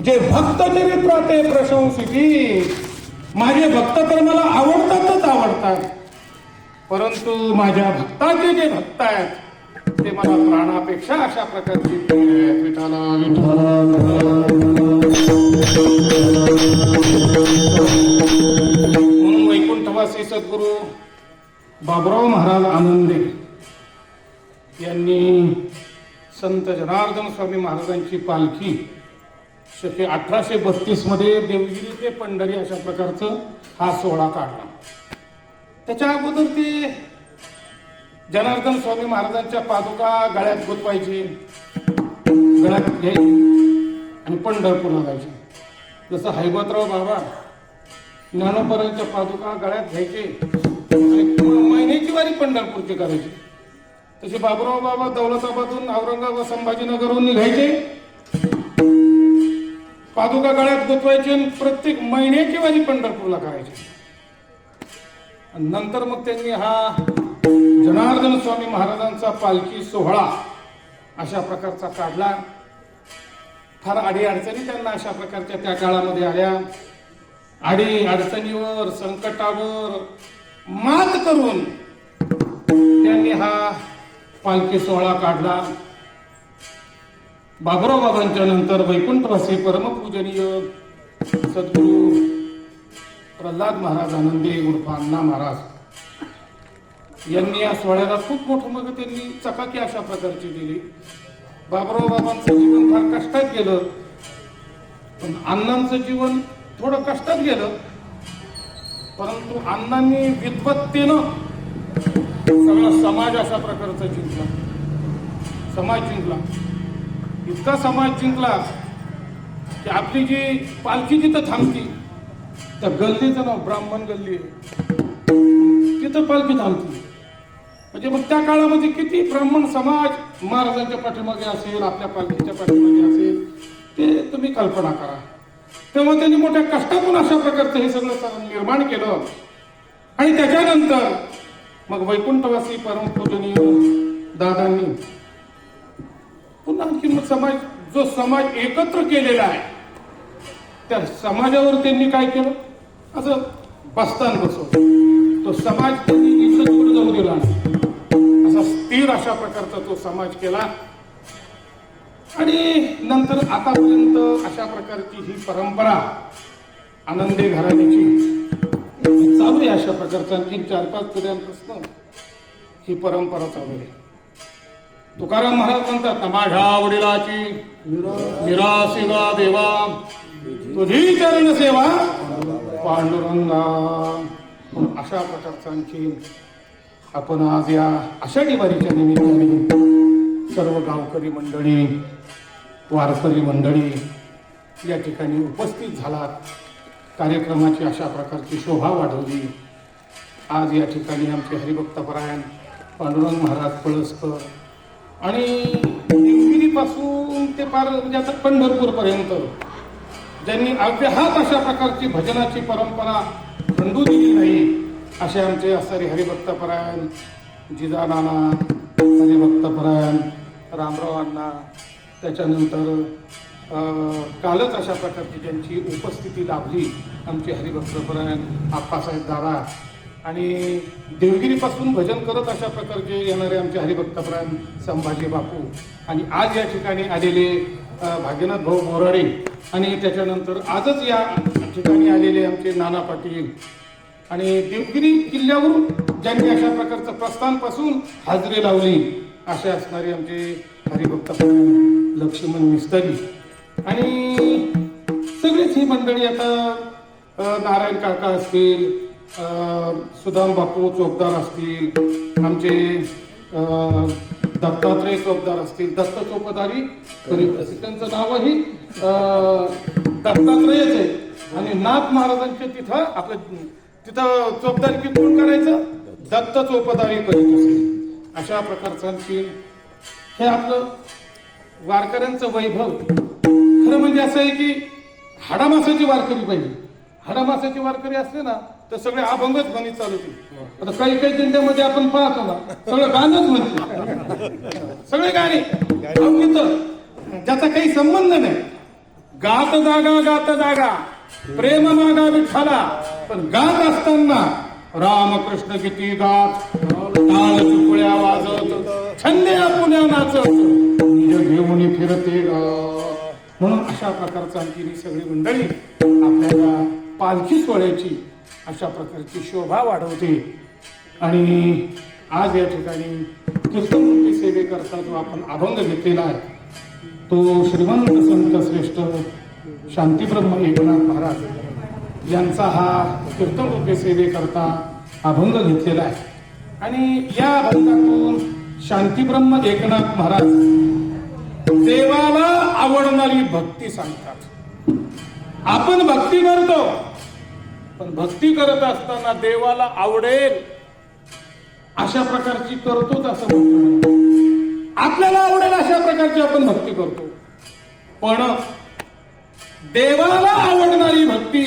जे भक्त चरित्र ते प्रशंसिती. माझे भक्त तर मला आवडतातच आवडतात, परंतु माझ्या भक्ताचे जे भक्त आहेत ते मला प्राणापेक्षा अशा प्रकारची प्रिय आहेत. विठाला विठाला म्हणून वैकुंठवासी सद्गुरू बाबुराव महाराज आनंदे यांनी संत जनार्दन स्वामी महाराजांची पालखी 1832 मध्ये देवगिरी ते पंढरी अशा प्रकारचं हा सोहळा काढला. त्याच्या अगोदर ते जनार्दन स्वामी महाराजांच्या पादुका गळ्यात गुंतवायचे, गळ्यात घ्यायचे आणि पंढरपूरला जायचे. जसं हैबतराव बाबा ज्ञानोबरांच्या पादुका गळ्यात घ्यायचे आणि महिन्याची वारी पंढरपूरची करायची, तसे बाबुराव बाबा दौलताबादहून औरंगाबाद संभाजीनगरहून निघायचे, पादुका गळ्यात गुंतवायचे आणि प्रत्येक महिन्याची वारी पंढरपूरला करायची. नंतर मग त्यांनी हा जनार्दन स्वामी महाराजांचा पालखी सोहळा अशा प्रकारचा काढला. फार अडीअडचणी त्यांना अशा प्रकारच्या त्या काळामध्ये आल्या. अडीअडचणीवर संकटावर मात करून त्यांनी हा पालखी सोहळा काढला. बाबुराव बाबांच्या नंतर वैकुंठवासी परमपूजनीय सद्गुरू प्रल्हाद महाराज आनंदे उर्फ अण्णा महाराज यांनी या सोहळ्याला खूप मोठं मग त्यांनी चकाकी अशा प्रकारची दिली. बाबुराव बाबांचं जीवन फार कष्टात गेलं, पण अण्णांचं जीवन थोडं कष्टात गेलं, परंतु अण्णांनी विद्वत्तेनं सगळा समाज अशा प्रकारचा जिंकला. समाज जिंकला, इतका समाज जिंकला की आपली जी पालखी जिथं थांबती त्या गल्लीचं नाव ब्राह्मण गल्ली आहे, तिथं पालखी थांबती. म्हणजे मग त्या काळामध्ये किती ब्राह्मण समाज महाराजांच्या पाठीमागे असेल, आपल्या पालखीच्या पाठीमागे असेल, ते तुम्ही कल्पना करा. तेव्हा त्यांनी मोठ्या कष्टातून अशा प्रकारचं हे सगळं निर्माण केलं. आणि त्याच्यानंतर मग वैकुंठवासी परमपूजनीय दादांनी पुन्हा आणखी मग जो समाज एकत्र केलेला आहे त्या समाजावर त्यांनी काय केलं, असं बस्तान बसवलं. तो समाज त्यांनी इकडे तिकडे जाऊ दिला, असा स्थिर अशा प्रकारचा तो समाज केला. आणि नंतर आतापर्यंत अशा प्रकारची ही परंपरा आनंदे घराण्याची चालू आहे. अशा प्रकारचा आणखी 4-5 पिढ्यांपासून ही परंपरा चालू आहे. तुकाराम महाराज म्हणतात ना, माझ्या वडिलाची निराशिवा देवा तुझी चरण सेवा पांडुरंगा. अशा प्रकारचा आणखी आपण आज या आषाढी वारीच्या निमित्ताने सर्व गावकरी मंडळी, वारकरी मंडळी या ठिकाणी उपस्थित झालात. कार्यक्रमाची अशा प्रकारची शोभा वाढवली. आज या ठिकाणी आमचे हरिभक्तपरायण पांडुरंग महाराज पळसकर आणि देवगिरीपासून ते पार म्हणजे आता पंढरपूरपर्यंत ज्यांनी अव्याहत अशा प्रकारची भजनाची परंपरा खंडू दिली नाही, असे आमचे असणारे हरिभक्तपरायण जिजानाना, हरिभक्तपरायण रामराव अण्णा, त्याच्यानंतर कालच अशा प्रकारची ज्यांची उपस्थिती लाभली आमचे हरिभक्तपरायण आप्पासाहेब दादा आणि देवगिरीपासून भजन करत अशा प्रकारचे येणारे आमचे हरिभक्तपरायण संभाजी बापू आणि आज या ठिकाणी आलेले भाग्यनाथ भाऊ बोराडे आणि त्याच्यानंतर आजच या ठिकाणी आलेले आमचे नाना पाटील आणि देवगिरी किल्ल्यावरून ज्यांनी अशा प्रकारचं प्रस्थानपासून हाजरी लावली असे असणारे आमचे हरिभक्तपरायण लक्ष्मण मिस्त्री आणि सगळीच ही मंडळी आता नारायण काका असतील, सुदाम बापू चौकदार असतील, आमचे दत्तात्रय चौकदार असतील, दत्त चौकदारी त्यांचं नावही दत्तात्रयच आहे आणि नाथ महाराजांचे तिथं चौकदारी कोण करायचं, दत्त चौकदारी करीत असेल. अशा प्रकारचं आणखी हे आपलं वारकऱ्यांचं वैभव. खरं म्हणजे असं आहे की हाडामासाची वारकरी पाहिजे. हाडामासाची वारकरी असले ना तर सगळे अभंगच गणित चालू होते. आता काही काही दिंड्यामध्ये आपण पाहतो ना सगळं गाणंच म्हणते, सगळे गाणे ज्याचा काही संबंध नाही. गात जागा प्रेम मागा विठ्ठला. पण गात असताना रामकृष्ण किती गात, टाळ चुकळ्या वाजत, छंद्या पुण्या नाचत, निज घेऊन फिरते गा. म्हणून अशा प्रकारचं आणखी ही सगळी मंडळी आपल्याला पालखी सोहळ्याची अशा प्रकारची शोभा वाढवते. आणि आज या ठिकाणी कीर्तनरूपी सेवेकरता जो आपण अभंग घेतलेला आहे तो श्रीमंत संत श्रेष्ठ शांतीब्रह्म एकनाथ महाराज यांचा हा कीर्तनरूपी सेवेकरता अभंग घेतलेला आहे. आणि या अभंगातून शांतीब्रह्म एकनाथ महाराज देवाला आवडणारी भक्ती सांगतात. आपण भक्ती करतो, पण भक्ती करत असताना देवाला आवडेल अशा प्रकारची करतोच असं म्हणतो. आपल्याला आवडेल अशा प्रकारची आपण भक्ती करतो, पण देवाला आवडणारी भक्ती,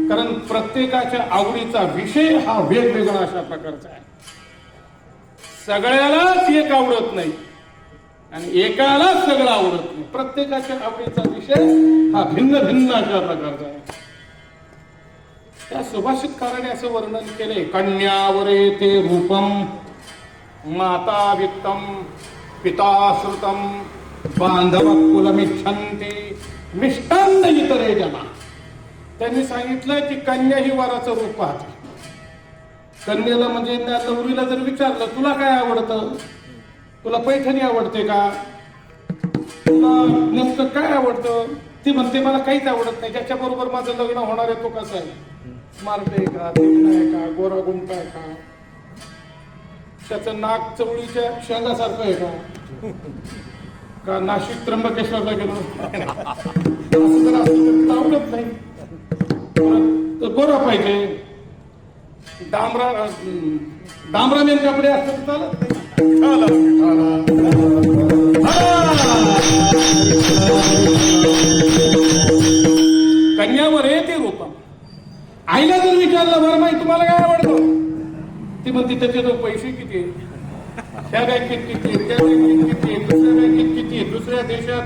कारण प्रत्येकाच्या आवडीचा विषय हा वेगवेगळा अशा प्रकारचा आहे. सगळ्यालाच एक आवडत नाही आणि एकालाच सगळं आवडत नाही. प्रत्येकाच्या आवडीचा विषय हा भिन्न भिन्न अशा प्रकारचा आहे. त्या सुभाषितकाराने असं वर्णन केले, कन्यावरे ते रूपम माता वित्तम पिता श्रुतम बांधव कुलमिच्छन्ति मिष्टान्न इतरे जना. त्यांनी सांगितलं की कन्या ही वराचं रूप पाहते. कन्याला म्हणजे नवरीला जर विचारलं तुला काय आवडतं, तुला पैठणी आवडते का, तुला नेमकं काय आवडतं, ती म्हणते मला काहीच आवडत नाही. ज्याच्या बरोबर माझं लग्न होणार आहे तो कसा आहे, स्मार्ट आहे का, तीक्ष्ण आहे का, गोरा गुंटा आहे का, त्याचं नाक चवळीच्या शेंगासारखं आहे का नाशिक त्र्यंबकेश्वरला गेलो असं जर असं तर तिला आवडत नाही. तर गोरा पाहिजे, डांबराने कपडे असतात चालत कन्यावर आहे ते रूपम. आईला जर विचारलं बरं माहिती तुम्हाला काय आवडतं, ती म्हणते त्याचे तो पैसे किती आहे, त्या बँकेत किती आहे, त्या बँकेत किती आहे, दुसऱ्या बँकेत किती आहे, दुसऱ्या देशात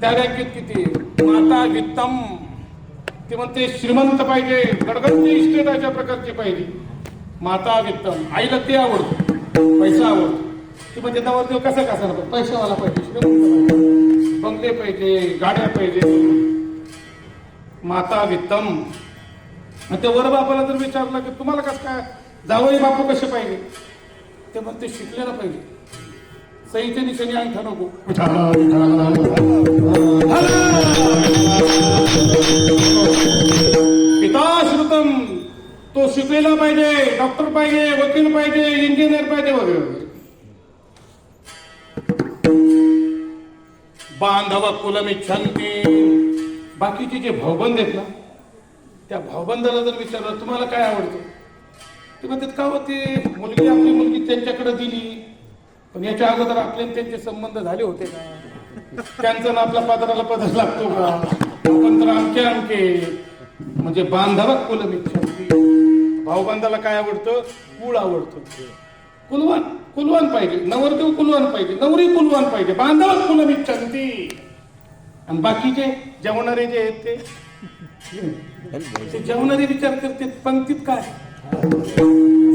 त्या बँकेत किती आहे. माता वित्तम, ती म्हणते श्रीमंत पाहिजे, गडगंज इस्टेट अशा प्रकारची पाहिजे. माता वित्तम, आईला ते आवडतं, पैसा आवडतो. ती म्हणते नवरदेव कसा कसा पैशावाला पाहिजे, श्रीमंत पाहिजे, बंगले पाहिजे, गाड्या पाहिजे. माता वित्तम. ते वर बापाला जर विचारलं की तुम्हाला कसं काय जावई बापू कसे पाहिजे, ते म्हणते शिकलेला पाहिजे, सईच्या दिशेने अंगठा नको. पिता श्रुतम, तो शिकलेला पाहिजे, डॉक्टर पाहिजे, वकील पाहिजे, इंजिनियर पाहिजे वगैरे वगैरे. बांधव कुलमिच्छन्ति, बाकीचे जे भाऊबंद आहेत ना त्या भाऊबंदाला जर विचारलं तुम्हाला काय आवडतं, ते म्हणतात का होते मुलगी आपली मुलगी त्यांच्याकडे दिली, पण याच्या अगोदर आपले त्यांचे संबंध झाले होते का, त्यांचा ना आपला पदराला पदर लागतो का, आपण तर आमके. म्हणजे बांधव कुलमिच्छन्ति, भाऊबंदाला काय आवडतं, कुळ आवडतं, कुलवान पाहिजे, नवरदेव कुलवान पाहिजे, नवरी कुलवान पाहिजे, बांधव कुलमिच्छन्ति. आणि बाकीचे जेवणारे जे आहेत ते जेवणारे विचार करते पंक्तीत काय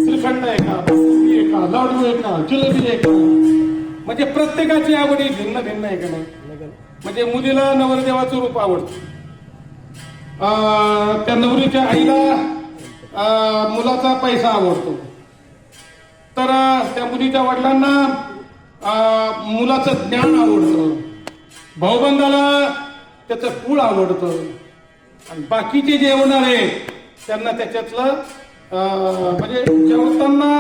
श्रीखंड आहे का, बासुंदी आहे का, लाडू आहे का, जिलेबी आहे का. म्हणजे प्रत्येकाची आवडी भिन्न भिन्न आहे का नाही. म्हणजे मुलीला नवरदेवाचं रूप आवडतं, त्या नवरीच्या आईला मुलाचा पैसा आवडतो, तर त्या मुलीच्या वडिलांना मुलाचं ज्ञान आवडतं, भाऊबंदाला त्याचं कुळ आवडतं. आणि बाकीचे जेवणारे त्यांना त्याच्यातलं म्हणजे जेवताना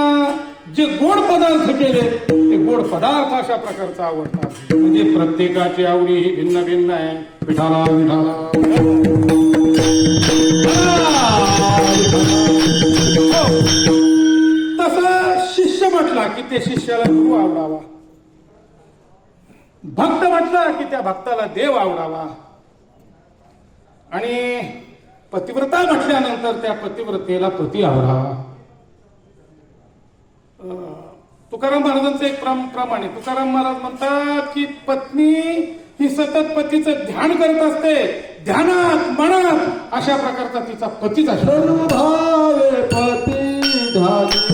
जे गोड पदार्थ केले ते गोड पदार्थ अशा प्रकारचा आवडतात. म्हणजे प्रत्येकाची आवडी ही भिन्न भिन्न आहे. विठाला विठाला. तसं शिष्य म्हटला की ते शिष्याला गुरु आवडावा, भक्त म्हटला की त्या भक्ताला देव आवडावा, आणि पतिव्रता म्हटल्यानंतर त्या पतिव्रतेला पती आवडावा. तुकाराम महाराजांचं एक प्रमाण आहे. तुकाराम महाराज म्हणतात की पत्नी ही सतत पतीचं ध्यान करत असते, ध्यानात मनात अशा प्रकारचा तिचा पतीच असतो. भावे पती धानी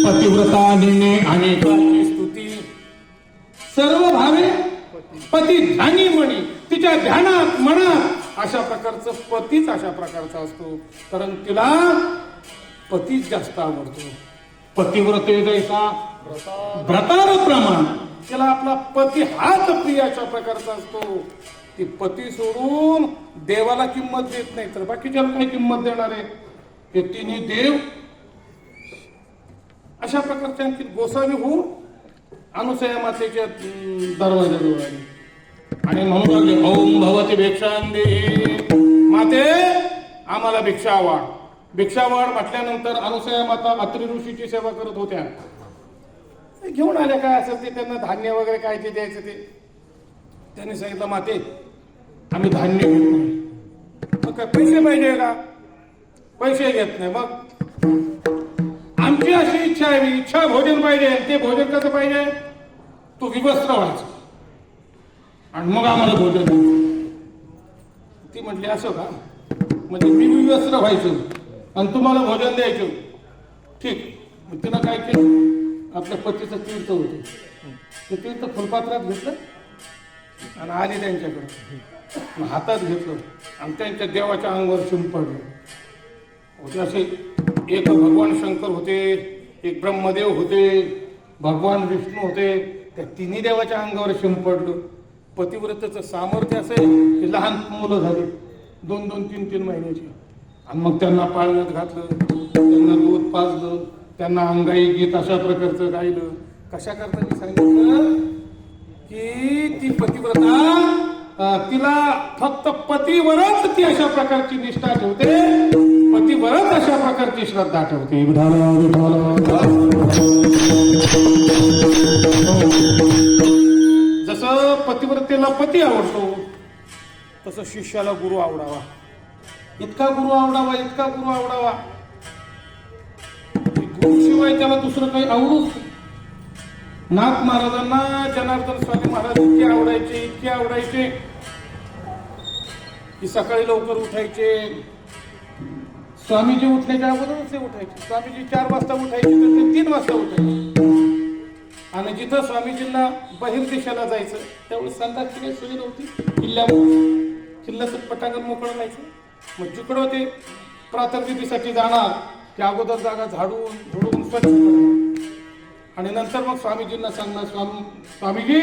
पतिव्रताने अनेकांची स्तुती. सर्व भावे पती ध्यानी म्हणी. तिच्या ध्यानात मनात अशा प्रकारचं पतीच अशा प्रकारचा असतो. कारण तिला पतीच जास्त आवडतो. पतिव्रते जैसा व्रतार प्रमाण. तिला आपला पती हाच प्रिय अशा प्रकारचा असतो. ती पती सोडून देवाला किंमत देत नाही, तर बाकीच्याला काही किंमत देणार आहे. हे तिन्ही देव अशा प्रकारच्या आणखी गोसावी होऊन अनुसया मातेच्या दरवाजाजवळ आली आणि म्हणू लागले, ओम भगवती भिक्षांदे. माते आम्हाला भिक्षा वाढ. भिक्षा वाढ म्हटल्यानंतर अनुसया माता अत्रि ऋषीची सेवा करत होत्या. घेऊन आल्या काय असेल ते, त्यांना धान्य वगैरे काय ते द्यायचं ते. त्यांनी सांगितलं, माते आम्ही धान्य घेत नाही. मग काय पैसे पाहिजे का? पैसे घेत नाही. मग आमची अशी इच्छा आहे, इच्छा भोजन पाहिजे. ते भोजन कसं पाहिजे? तू विवस्त्र व्हायचं आणि मग आम्हाला भोजन द्यायचं. ती म्हटली, असं का? म्हणजे मी विवस्त्र व्हायचं आणि तुम्हाला भोजन द्यायचं. ठीक. मग तिनं काय केलं? आपल्या पतीचं तीर्थ होतं, ते तीर्थ फुलपात्रात घेतलं आणि आली त्यांच्याकडे. हातात घेतलं आणि त्यांच्या देवाच्या अंगावर शिंपडलं. होते असे एक भगवान शंकर होते, एक ब्रह्मदेव होते, भगवान विष्णू होते. त्या तिन्ही देवाच्या अंगावर शिंपडलं. पतिव्रतेचं सामर्थ्य असेल की लहान मुलं झाली 2-2, 3-3 महिन्याची आणि मग त्यांना पाळण्यात घातलं, त्यांना दूध पाजलं, त्यांना अंगाई गीत अशा प्रकारचं गायलं. कशा करता मी सांगितलं की ती पतिव्रता तिला फक्त पतीवरच ती अशा प्रकारची निष्ठा ठेवते, पतीवरच अशा प्रकारची श्रद्धा ठेवते. जसं पतिव्रतेला पती आवडतो तसं शिष्याला गुरु आवडावा. इतका गुरु आवडावा, इतका गुरु आवडावा, गुरुशिवाय त्याला दुसरं काही आवडूच. नाथ महाराजांना जनार्दन स्वामी महाराज इतके आवडायचे, इतके आवडायचे की सकाळी लवकर उठायचे. स्वामीजी उठण्याच्या अगोदरच ते उठायचे. स्वामीजी 4 वाजता उठायचे तर ते 3 वाजता उठायचे. आणि जिथं स्वामीजींना बहिर्देशाला जायचं त्यावेळेस संडासची काही सोय नव्हती. किल्ल्याचं पटांगण मोकळं व्हायचं. मग जिकडं ते प्रातर्विधीसाठी जाणार त्या अगोदर जागा झाडून झोडून स्वच्छ करणार आणि नंतर मग स्वामीजींना सांगणार, स्वामीजी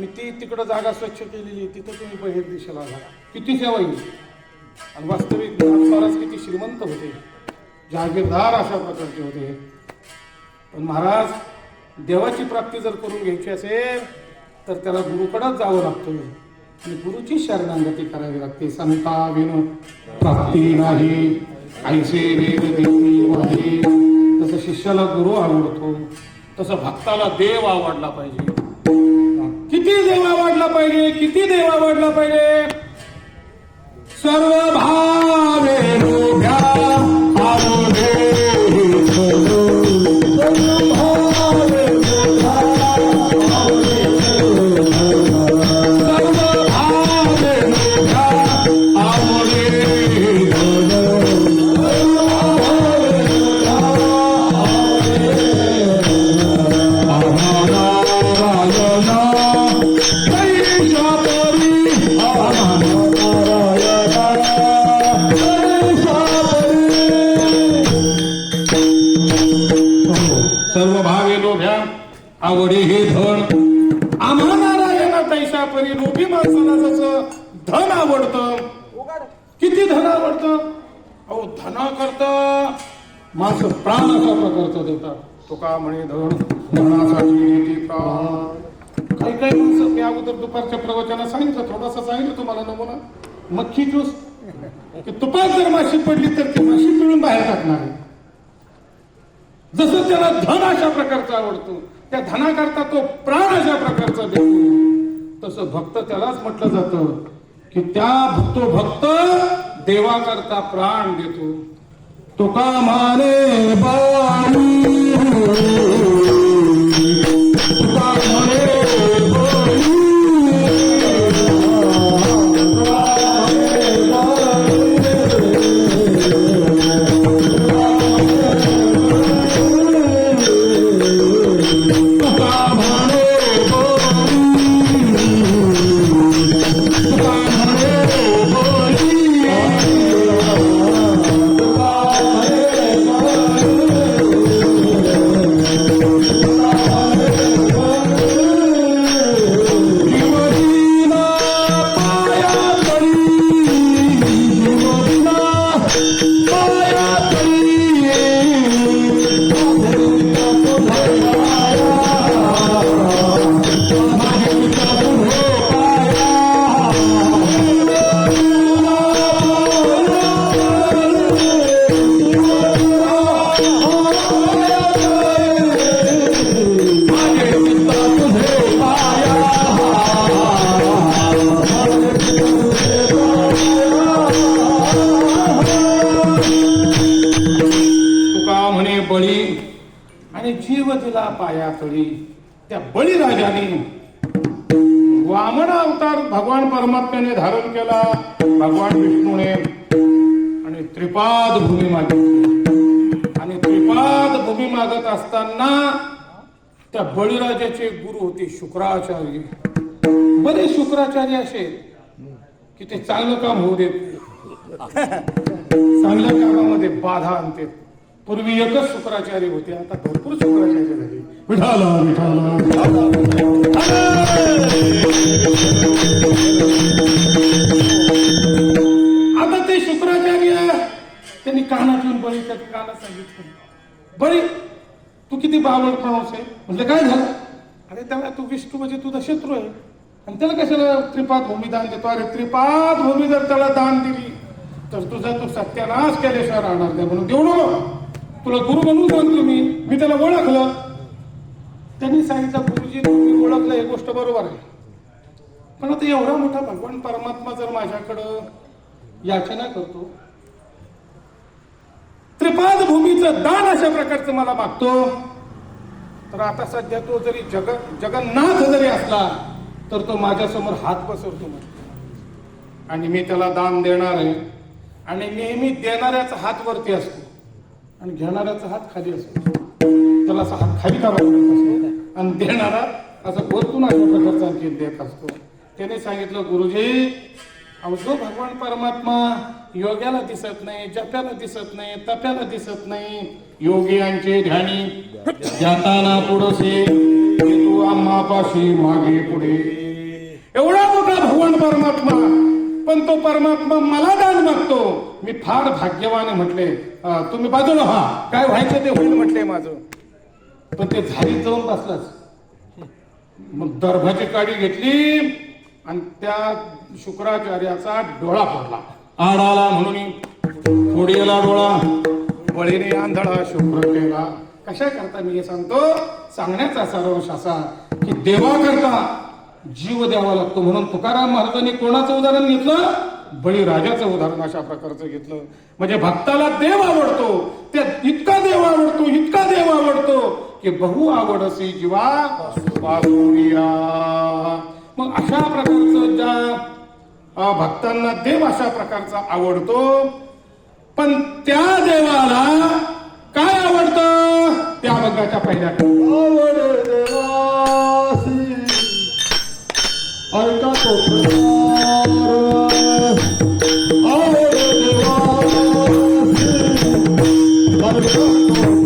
मी ती तिकडं जागा स्वच्छ केलेली, तिथं तुम्ही बहिर्देशाला जा. किती सेवा येईल. आणि वास्तविक महाराज किती श्रीमंत होते, जागीरदार अशा प्रकारचे होते. पण महाराज देवाची प्राप्ती जर करून घ्यायची असेल तर त्याला गुरुकडेच जावं लागतं आणि गुरुची शरणागती करावी लागते. संता विन प्राप्ती नाही, ऐसे वेद देती वाहे. तसं शिष्याला गुरु आवडतो तसं भक्ताला देव आवडला पाहिजे. किती देव आवडला पाहिजे, किती देव आवडला पाहिजे. सर्व भावे उभ्या आवडे हे धन आम्हा नारायणा तैशा परी लोभी माणसाला जसं धन आवडतं. किती धन आवडतं? अहो धना करता माणसं प्राण अशा प्रकारचं देतात. तुका म्हणे धनासाठी ती प्राण. काही काही माणसं मी अगोदर दुपारच्या प्रवचनात सांगितलं, थोडासा सांगितलं तुम्हाला नमुना. मक्खी ज्यूस की तुपात जर माशी पडली तर ती माशी पिळून बाहेर टाकणार आहे. जसं त्याला धन अशा प्रकारचं आवडतो, त्या धनाकरता तो प्राण अशा प्रकारचा देतो, तसं भक्त त्यालाच म्हटलं जातं की तो भक्त देवाकरता प्राण देतो. तुका माने बाळी, तुका माने बाळी, पायातळी. त्या बळीराजाने वामन अवतार भगवान परमात्म्याने धारण केला, भगवान विष्णूने, आणि त्रिपाद भूमी मागितली. आणि त्रिपाद भूमी मागत असताना त्या बळीराजाचे गुरु होते शुक्राचार्य. बरेच शुक्राचार्य असे की ते चांगलं काम होऊ देत, चांगल्या कामामध्ये बाधा आणते. पूर्वी एकच शुक्राचार्य होते, आता भरपूर शुक्राचार्य झाले. विठाला विठाला आता ते शुक्राचार्य त्यांनी कानात येऊन बळीच्या कानात सांगितलं, बळी तू किती बावळ माणूस आहे. म्हणजे काय झालं? अरे त्याला तू विष्णू म्हणजे तुझा शत्रू आहे आणि त्याला कशाला त्रिपाद भूमी दान देतो? अरे त्रिपाद भूमी जर त्याला दान दिली तर तुझा तू सत्यानाश केल्याशिवाय राहणार नाही. म्हणून देऊ नको, तुला गुरु म्हणून सांगतो मी त्याला ओळखलं. त्यांनी सांगितलं, गुरुजी तुम्ही ओळखलं ही गोष्ट बरोबर आहे, पण आता एवढा मोठा भगवान परमात्मा जर माझ्याकडं याचना करतो, त्रिपाद भूमीचं दान अशा प्रकारचं मला मागतो, तर आता सध्या तो जरी जगन्नाथ जरी असला तर तो माझ्यासमोर हात पसरतो आणि मी त्याला दान देणार आहे. आणि नेहमी देणाऱ्याचा हात वरती असतो आणि घेणाऱ्याचा हात खाली असतो. त्याला असा हात खाली करावा आणि देणारा असं वरतून अशा प्रकारचा आणखी देत असतो. त्याने सांगितलं, गुरुजी अहो जो भगवान परमात्मा योग्याला दिसत नाही, जप्याला दिसत नाही, तप्याला दिसत नाही, योगियांचे ध्यानी जाताना पुढसे तू आम्हापाशी मागे पुढे. एवढा मोठा भगवान परमात्मा, पण तो परमात्मा मला दान मागतो. मी फार भाग्यवान म्हटले. तुम्ही बाजूला व्हा, काय व्हायचं ते होईल म्हटले माझं. पण ते झाडीत जाऊन बसलाच. मग दर्भाची काडी घेतली आणि त्या शुक्राचार्याचा डोळा पडला. आडाला म्हणून फोडीला डोळा, बळीने आंधळा शुक्र केला. कशा करता मी हे सांगतो? सांगण्याचा सारांश असा की देवा करता जीव द्यावा लागतो. म्हणून तुकाराम महाराजांनी कोणाचं उदाहरण घेतलं? बळीराजाचं उदाहरण अशा प्रकारचं घेतलं. म्हणजे भक्ताला देव आवडतो, त्या इतका देव आवडतो, इतका देव आवडतो की बहु आवडसी जीवा वासुरिया. मग अशा प्रकारचं ज्या भक्तांना देव अशा प्रकारचा आवडतो, पण त्या देवाला काय आवडतं? त्या अभंगाच्या पहिल्या आवड देवासी ऐका तो आवड देवासी ऐका तो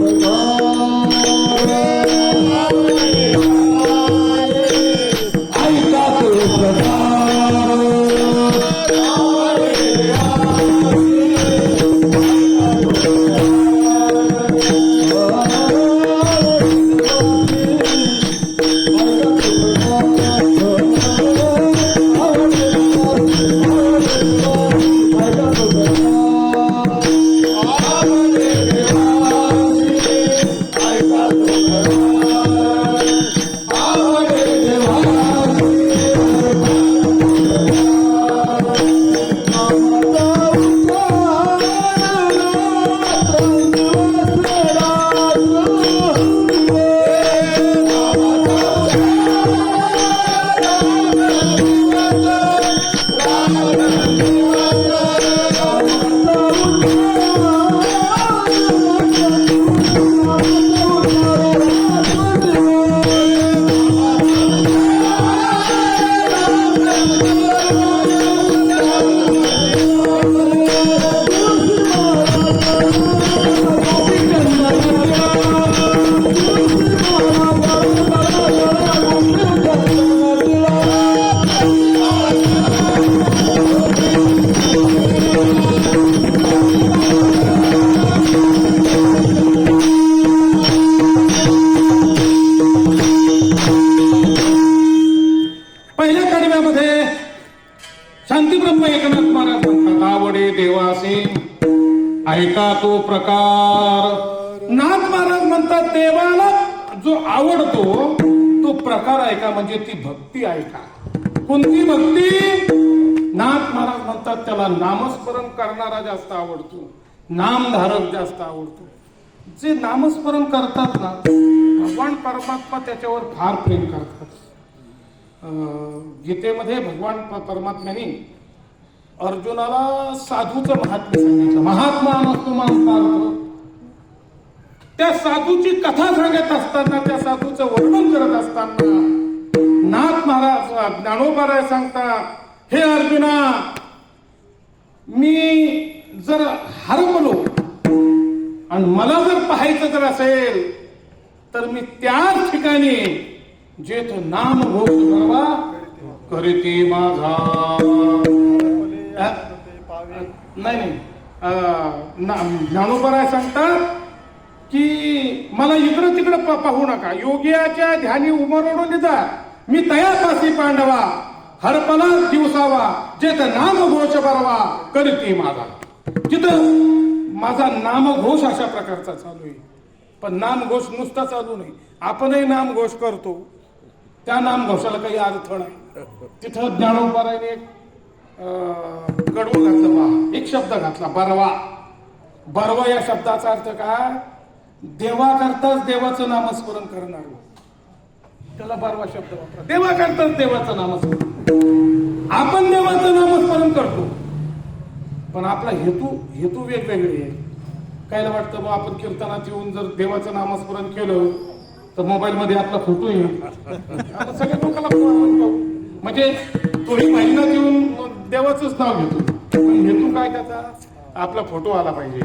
प्रकार. नाथ महाराज म्हणतात देवाला जो आवडतो तो प्रकार आहे का, म्हणजे ती भक्ती आहे का. कोणती भक्ती. नाथ महाराज म्हणतात त्याला नामस्मरण करणारा जास्त आवडतो, नामधारक जास्त आवडतो. जे नामस्मरण करतात ना भगवान परमात्मा त्याच्यावर फार प्रेम करतात. गीतेमध्ये भगवान परमात्म्याने अर्जुनाला साधूचं महात्म्य सांगितलं. महात्मा नसतो मानतात. त्या साधूची कथा सांगत असताना, त्या साधूचं वर्णन करत असताना नाथ महाराज ज्ञानोबा सांगतात, हे अर्जुना, मी जर हरपलो आणि मला जर पाहायचं जर असेल तर मी त्याच ठिकाणी जेथ नाम घोष करवा करीती माझा. नाही ज्ञानोबा सांगतात की मला इकडं तिकडं पाहू नका. योगियाच्या ध्यानी उमरडून जा, मी तयापासी पांडवा हरपला दिवसावा जेथ नाम घोष बरवा करीती माझा. तिथं माझा नामघोष अशा प्रकारचा चालू आहे. पण नामघोष नुसता चालू नाही, आपणही नामघोष करतो. त्या नामघोषाला काही अर्थ नाही. तिथं ज्ञानोबाराने एक कडवं घातलं बा, एक शब्द घातला बरवा. बरवा या शब्दाचा अर्थ काय. देवा करताच देवाचं नामस्मरण करणार, त्याला बरवा शब्द वापरा. देवा करताच देवाचं नामस्मरण. आपण देवाचं नामस्मरण करतो पण आपला हेतू वेगवेगळे आहे. कायला वाटतं बा आपण कीर्तनात येऊन जर देवाचं नामस्मरण केलं तर मोबाईल मध्ये आपला फोटो येईल, सगळ्या लोकांना म्हणजे तोही महिन्यात येऊन देवाचंच नाव घेतो. पण हेतू काय त्याचा, आपला फोटो आला पाहिजे.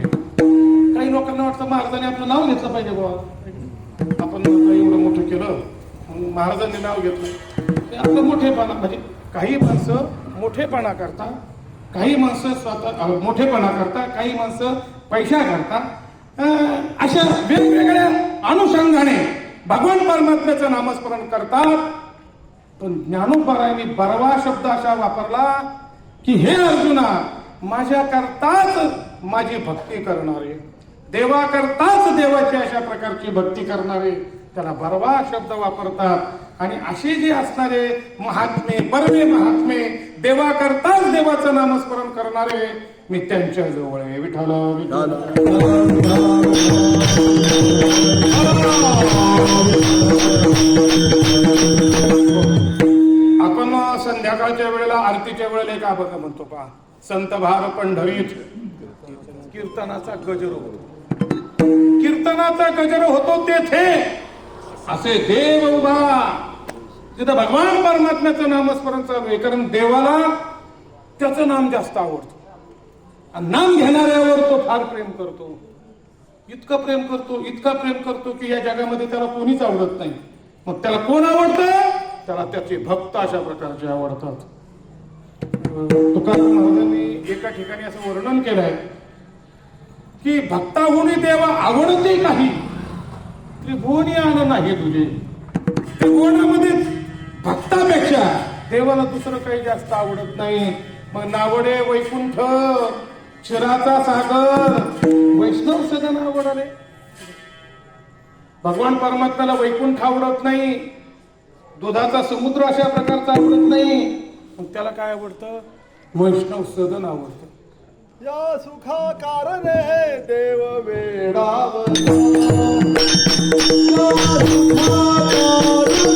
काही लोकांना वाटतं महाराजांनी आपलं नाव घेतलं पाहिजे बाबा, आपण एवढं मोठं केलं महाराजांनी नाव घेतलं. आपलं मोठेपणा म्हणजे काही माणसं मोठेपणा करता, काही माणसं स्वतः मोठेपणा करता, काही माणसं पैसा करता. अशा वेगवेगळ्या अनुषंगाने भगवान परमात्म्याचं नामस्मरण करतात. पण ज्ञानोबारायांनी बरवा शब्द असा वापरला की हे अर्जुना, माझ्या करताच माझी भक्ती करणारे, देवा करताच देवाची अशा प्रकारची भक्ती करणारे त्याला बरवा शब्द वापरतात. आणि असे जे असणारे महात्मे, बरवे महात्मे, देवा करताच देवाचं नामस्मरण करणारे मी त्यांच्या जवळ आहे. विठ्ठल आपण संध्याकाळच्या वेळेला आरतीच्या वेळेला एक अभंग म्हणतो पहा, संत भार पंढरीत कीर्तनाचा गजर होतो. कीर्तनाचा गजर होतो तेथे असे देव उभा, तिथं भगवान परमात्म्याचं नामस्मरण चालू आहे. कारण देवाला त्याचं नाम जास्त आवडतं आणि नाम घेणाऱ्यावर तो फार प्रेम करतो. इतकं प्रेम करतो, इतका प्रेम करतो की या जगामध्ये त्याला कोणीच आवडत नाही. मग त्याला कोण आवडतं, त्याला त्याचे भक्त अशा प्रकारचे आवडतात. तुकाराम महाराजांनी एका ठिकाणी असं वर्णन केलंय की भक्ताहुनी देवा आवडते काही, त्रिभुवनी आण नाही तुझे. त्रिभुवनामध्ये भक्तापेक्षा देवाला दुसरं काही जास्त आवडत नाही. मग नावडे वैकुंठ क्षीराचा सागर वैष्णव सगळं आवडले. भगवान परमात्म्याला वैकुंठ आवडत नाही, दुधाचा समुद्र अशा प्रकारचा आवडत नाही. मग त्याला काय आवडतं, वैष्णव सदन आवडतं. या सुखा कारणे देव वेडावला, या सुखा कारणे देव वेडावला.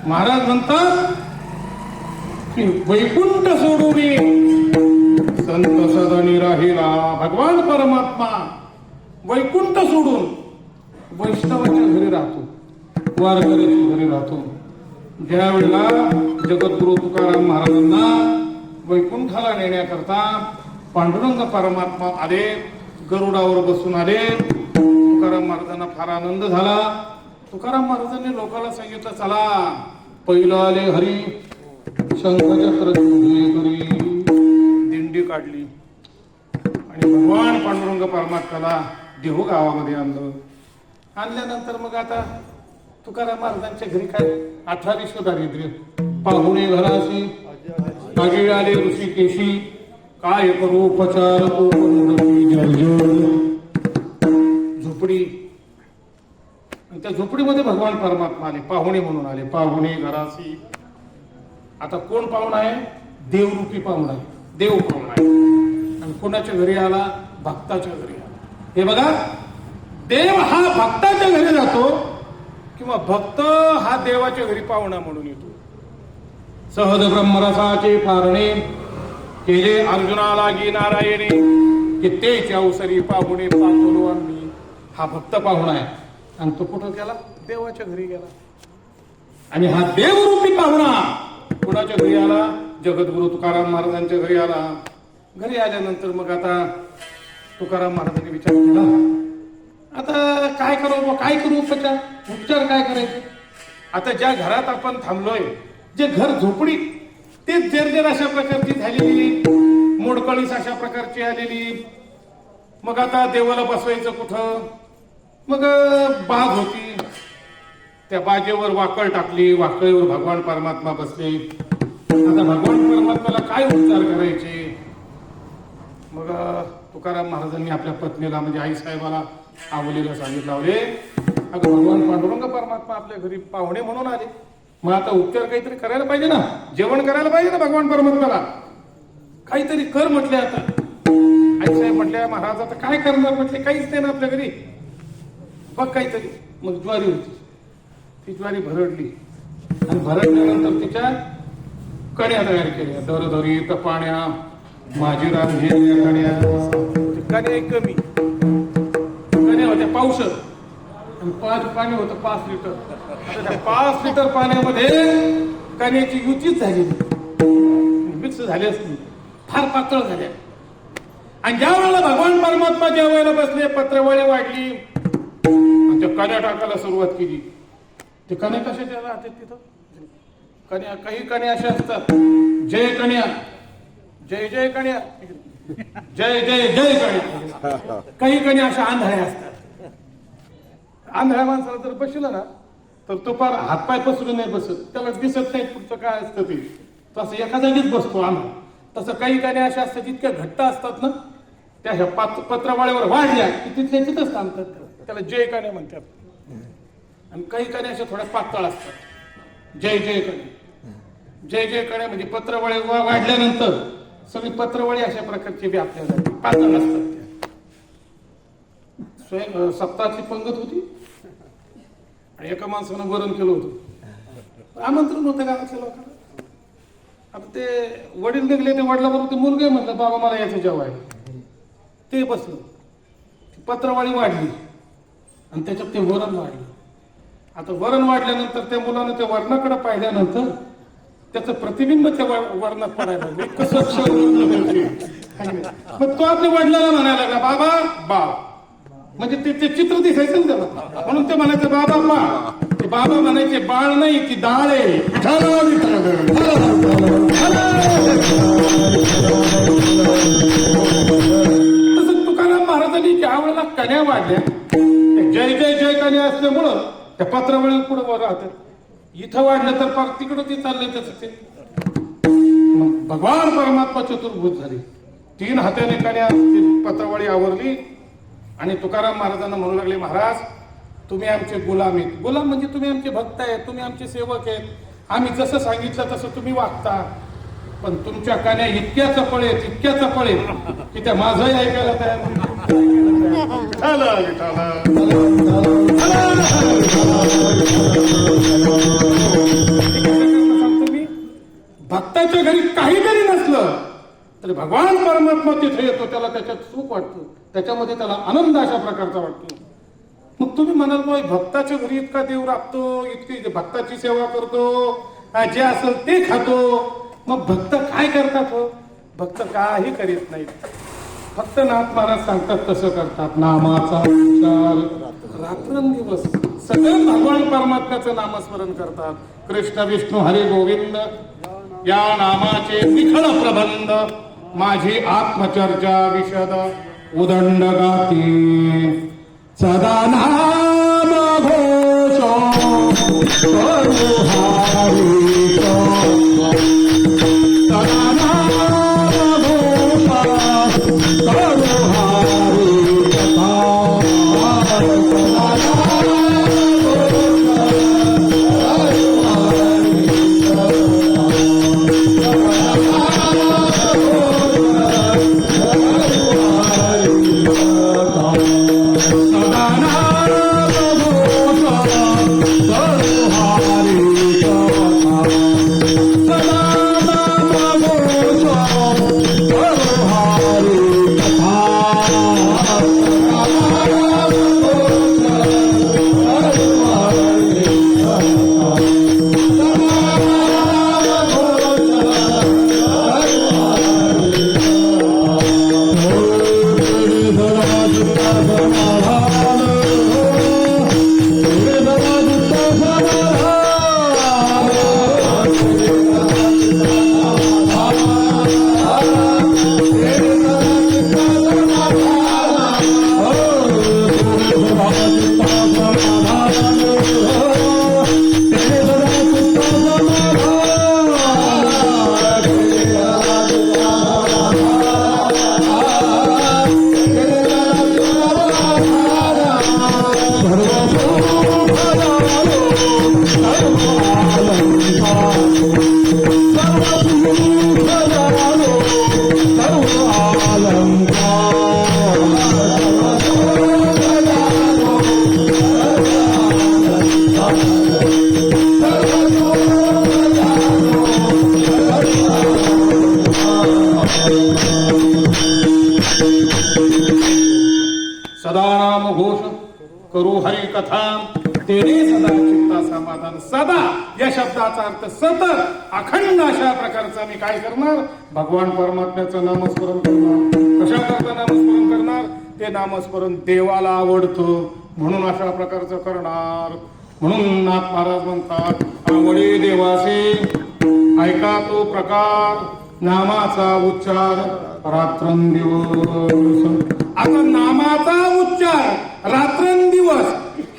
महाराज म्हणतात की वैकुंठ सोडून संत सदनी राहिला. भगवान परमात्मा वैकुंठ सोडून वैष्णवाच्या घरी राहतो, वारकऱ्याच्या घरी राहतो. ज्या वेळेला जगद्गुरु तुकाराम महाराजांना वैकुंठाला नेण्याकरता पांडुरंग परमात्मा आले, गरुडावर बसून आले. तुकाराम महाराजांना फार आनंद झाला. तुकाराम महाराजांनी लोकांना सांगितलं, चला पहिलं आले हरी, शंखचक्र करी, दिंडी काढली आणि भगवान पांडुरंग परमात्म्याला देहू गावामध्ये आणलं. आणल्यानंतर मग आता तुकाराम महाराजांच्या घरी काय 18 विश्व दारिद्र्य. पाहुणे घराशी मागे आले ऋषिकेशी, काय करू उपचार तो झोपडी. त्या झोपडीमध्ये भगवान परमात्मा आले, पाहुणे म्हणून आले. पाहुणे घराशी. आता कोण पाहुणा आहे? देवरूपी पाहुणा आहे, देव पाहुणा आहे. आणि कोणाच्या घरी आला? भक्ताच्या घरी आला. हे बघा, देव हा भक्ताच्या घरी जातो किंवा भक्त हा देवाच्या घरी पाहुणा म्हणून येतो. सहज ब्रह्मरसाचे फारणे केले अर्जुना लागी नारायणे, की तेच अवसरी पाहुणे पाहतो आम्ही. हा भक्त पाहुणा आहे आणि तो कुठं गेला? देवाच्या घरी गेला. आणि हा देवरूपी पाहुणा कुणाच्या घरी आला? जगद्गुरु तुकाराम महाराजांच्या घरी आला. घरी आल्यानंतर मग आता तुकाराम महाराजांनी विचार केला, आता काय करू, काय करू उपचार काय करायचे? आता ज्या घरात आपण थांबलोय, जे घर झोपडी, ते जर्जर अशा प्रकारची झालेली, मोडकळीस अशा प्रकारची आलेली. मग आता देवाला बसवायचं कुठं? मग बाग होती, त्या बाजेवर वाकळ टाकली, वाकळीवर भगवान परमात्मा बसले. आता भगवान परमात्म्याला काय उपचार करायचे? मग तुकाराम महाराजांनी आपल्या पत्नीला म्हणजे आई साहेबाला आवलीला सांगितलं, अरे अगं भगवान पांडुरंग परमात्मा आपल्या घरी पाहुणे म्हणून आले, मग आता उपचार काहीतरी करायला पाहिजे ना, जेवण करायला पाहिजे ना भगवान परमात्म्याला, काहीतरी कर म्हटले. आता आई साहेब म्हटल्या, महाराज आता काय करणार? म्हटले काहीच नाही ना आपल्या घरी, बघ काहीतरी. मग ज्वारी होती, ती ज्वारी भरडली आणि भरडल्यानंतर तिच्या कण्या तयार केल्या, दरदरी तपाण्या, माझीराम घेतल्या कण्या. कण्या कमी कण्या होत्या पावशर आणि पाणी होतं 5 लिटर. आता त्या 5 लिटर पाण्यामध्ये कण्याची युतीच झालेली, मिक्स झाली असती, फार पातळ झाल्या. आणि ज्या वेळेला भगवान परमात्मा जेवायला बसले, पत्रवळी वाढली आणि त्या कण्या टाकायला सुरुवात केली. ते कण्या कशाच्या राहतात तिथं? कण्या, काही कण्या अशा असतात, जय कण्या, जय जय कण्या, जय जय जय कण्या. काही कण्या अशा आंधळ्या असतात. आंधळ्या माणसाला जर बसलं ना तर तो फार हातपाय पसरून नाही बसत, त्याला दिसत नाही पुढचं काय असतं ते, तसं एका जागीच बसतो आंधळा. तसं काही कण्या अशा असतात जितक्या घट्ट असतात ना, त्या ह्या पत्रावळीवर वाढल्या की तिथल्या तिथंच थांबतात, त्याला जय कण्या म्हणतात. आणि काही कण्या अशा थोड्या पातळ असतात, जय जय कण्या. जय जय कण्या म्हणजे पत्रवळी वाढल्यानंतर सगळी पत्रवळी अशा प्रकारची व्यापल्या जाते, पातळ असतात. त्या सप्ताहातली पंगत होती आणि एका माणसानं वरण केलं होतं, आमंत्रण होतं गावातल्या लोकांना. आता ते वडील निघले, ते वडिलाबरोबर ते मुलगे म्हटलं, बाबा मला यायचं जेवायला. ते बसलं, पत्रवाळी वाढली आणि त्याच्यात ते वरण वाढलं. आता वरण वाढल्यानंतर त्या मुलानं त्या वरणाकडे पाहिल्यानंतर त्याचं प्रतिबिंब त्या वर्णात पडायला लागलं. कसं मग तो आपल्या वडिलाला म्हणायला लागला, बाबा बाप, म्हणजे ते चित्र दिसायचं ना त्याला, म्हणून ते म्हणायचं बाबा बा. ते बाबा म्हणायचे बाळ नाही, ती डाळ आहे. तसं तुकाराम महाराजांनी ज्या वेळेला कण्या वाढल्या, जय जय जय कण्या असल्यामुळं त्या पत्रावळी पुढे वर राहतात. इथं वाढलं तर फार तिकडं ते चाललंय त्याचं ते. मग भगवान परमात्मा चतुर्भुत झाले. 3 हाताने काड्या पत्रावळी आवरली आणि तुकाराम महाराजांना म्हणू लागले, महाराज तुम्ही आमचे गुलाम आहेत. गुलाम म्हणजे तुम्ही आमचे भक्त आहेत, तुम्ही आमचे सेवक आहेत. आम्ही जसं सांगितलं तसं तुम्ही वागता. पण तुमच्या कान्या इतक्या चपळ आहेत, इतक्या चपळ आहेत की त्या माझंही ऐकायला तयार नाही. सांगतो मी, भक्ताच्या घरी काही जरी नसलं तरी भगवान परमात्मा तिथे येतो, त्याला त्याच्यात सुख वाटतं, त्याच्यामध्ये त्याला आनंद अशा प्रकारचा वाटतो. मग तुम्ही म्हणाल बाई भक्ताच्या घरी इतका देव राबतो, इतकी भक्ताची सेवा करतो, जे असेल ते खातो. मग भक्त काय करतात हो? भक्त काही करीत नाहीत. फक्त नाथ महाराज सांगतात तसं करतात. नामाचा उच्चार रात्रंदिवस सतत भगवान परमात्म्याचं नामस्मरण करतात. कृष्ण विष्णू हरी गोविंद या नामाचे निखळ प्रबंध, माझी आत्मचर्चा विशद उदंड गाती. सदा नाम घोष करू हरी सदा नाम घोष करू हरी कथा. सदा नाम घोष करू हरी कथा तेरे सदा चित्ता समाधान. सदा या शब्दाचा अर्थ सतत अखंड अशा प्रकारचा मी काय करणार? भगवान परमात्म्याचं नामस्मरण करणार. कशा करता नामस्मरण करणार? ते नामस्मरण देवाला आवडतं म्हणून अशा प्रकारचं करणार. म्हणून नाथ महाराज म्हणतात, आवडे देवासे ऐका तो प्रकार, नामाचा उच्चार रात्रंदिवस. आता नामाचा उच्चार रात्रंदिवस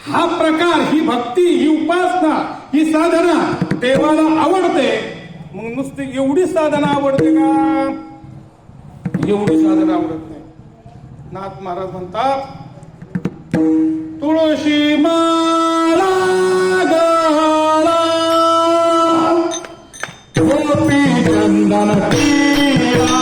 हा प्रकार, ही भक्ती, ही उपासना, ही साधना देवाला आवडते. मग नुसती एवढी साधना आवडते का? एवढी साधना आवडत नाही. नाथ महाराज म्हणतात, तुळशी माला गळा गोपी चंदन पिया,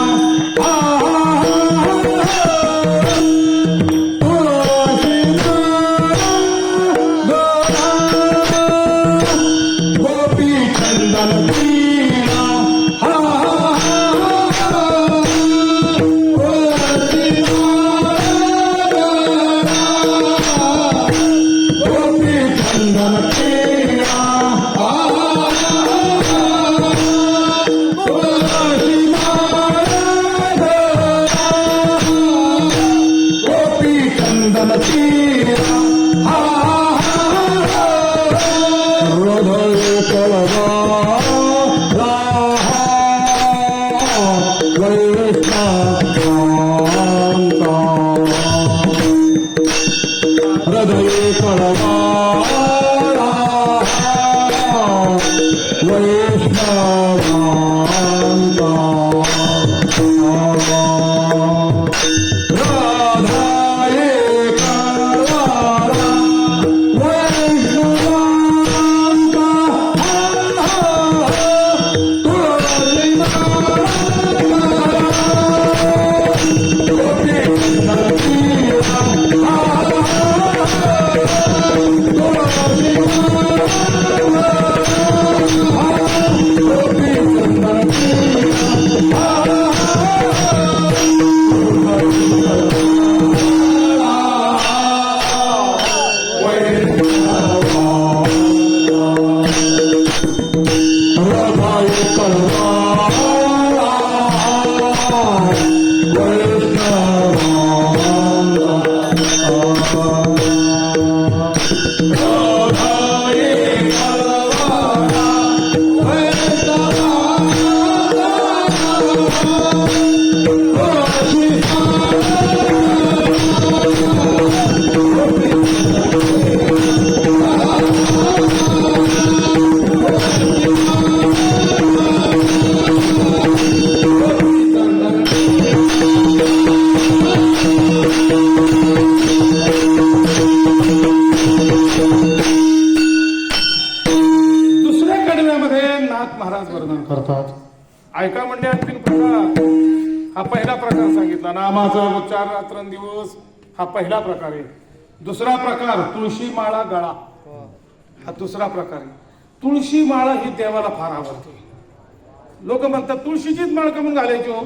दुसऱ्या कडव्यामध्ये नाथ महाराज वर्णन करतात. ऐका म्हणजे आणखीन प्रकार. हा पहिला प्रकार सांगितला, नामाचा उच्चार रात्रंदिवस, हा पहिला प्रकार आहे. दुसरा प्रकार तुळशी माळा गळा, हा दुसरा प्रकार आहे. तुळशी माळा ही देवाला फार आवडते. लोक म्हणतात तुळशीचीच माळ कमून घालायची हो,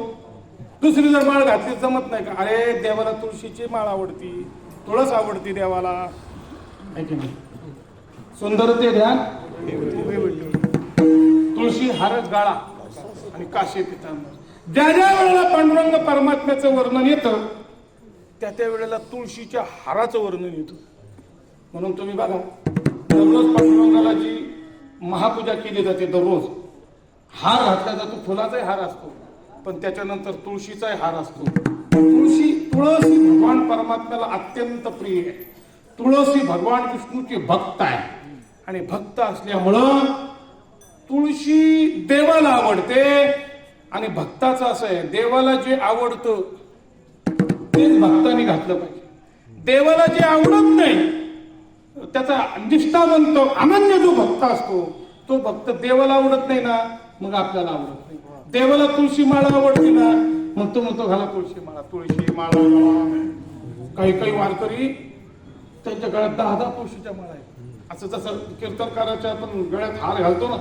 दुसरी जर माळ घातली जमत नाही का? अरे देवाला तुळशीची माळ आवडती, तुळस आवडती देवाला, आहे की नाही? सुंदर ते ध्यान तुळशी हार गाळा आणि काशी पितांबर. ज्या ज्या वेळेला पांडुरंग परमात्म्याचं वर्णन येतं त्या त्या वेळेला तुळशीच्या हाराचं वर्णन येतं. म्हणून तुम्ही बघा, दररोज पांडुरंगाला जी महापूजा केली जाते, दररोज हार घातला जातो, फुलाचाही हार असतो, पण त्याच्यानंतर तुळशीचाही हार असतो. तुळस ही भगवान परमात्म्याला अत्यंत प्रिय आहे. तुळस ही भगवान विष्णूची भक्त आहे आणि भक्त असल्यामुळं तुळशी देवाला आवडते. आणि भक्ताचं असं आहे, देवाला जे आवडतं तेच भक्तांनी घातलं पाहिजे. देवाला जे आवडत नाही त्याचा निष्ठावंत अनन्य जो भक्त असतो, तो भक्त देवाला आवडत नाही ना, मग आपल्याला आवडत नाही. देवाला तुळशी माळा आवडते ना, मग तो म्हणतो घाला तुळशी माळा, तुळशी माळा. काही काही वारकरी त्यांच्या गळ्यात 10 तुळशीच्या माळा आहे. असं जसं कीर्तनकाराच्या आपण गळ्यात हार घालतो ना,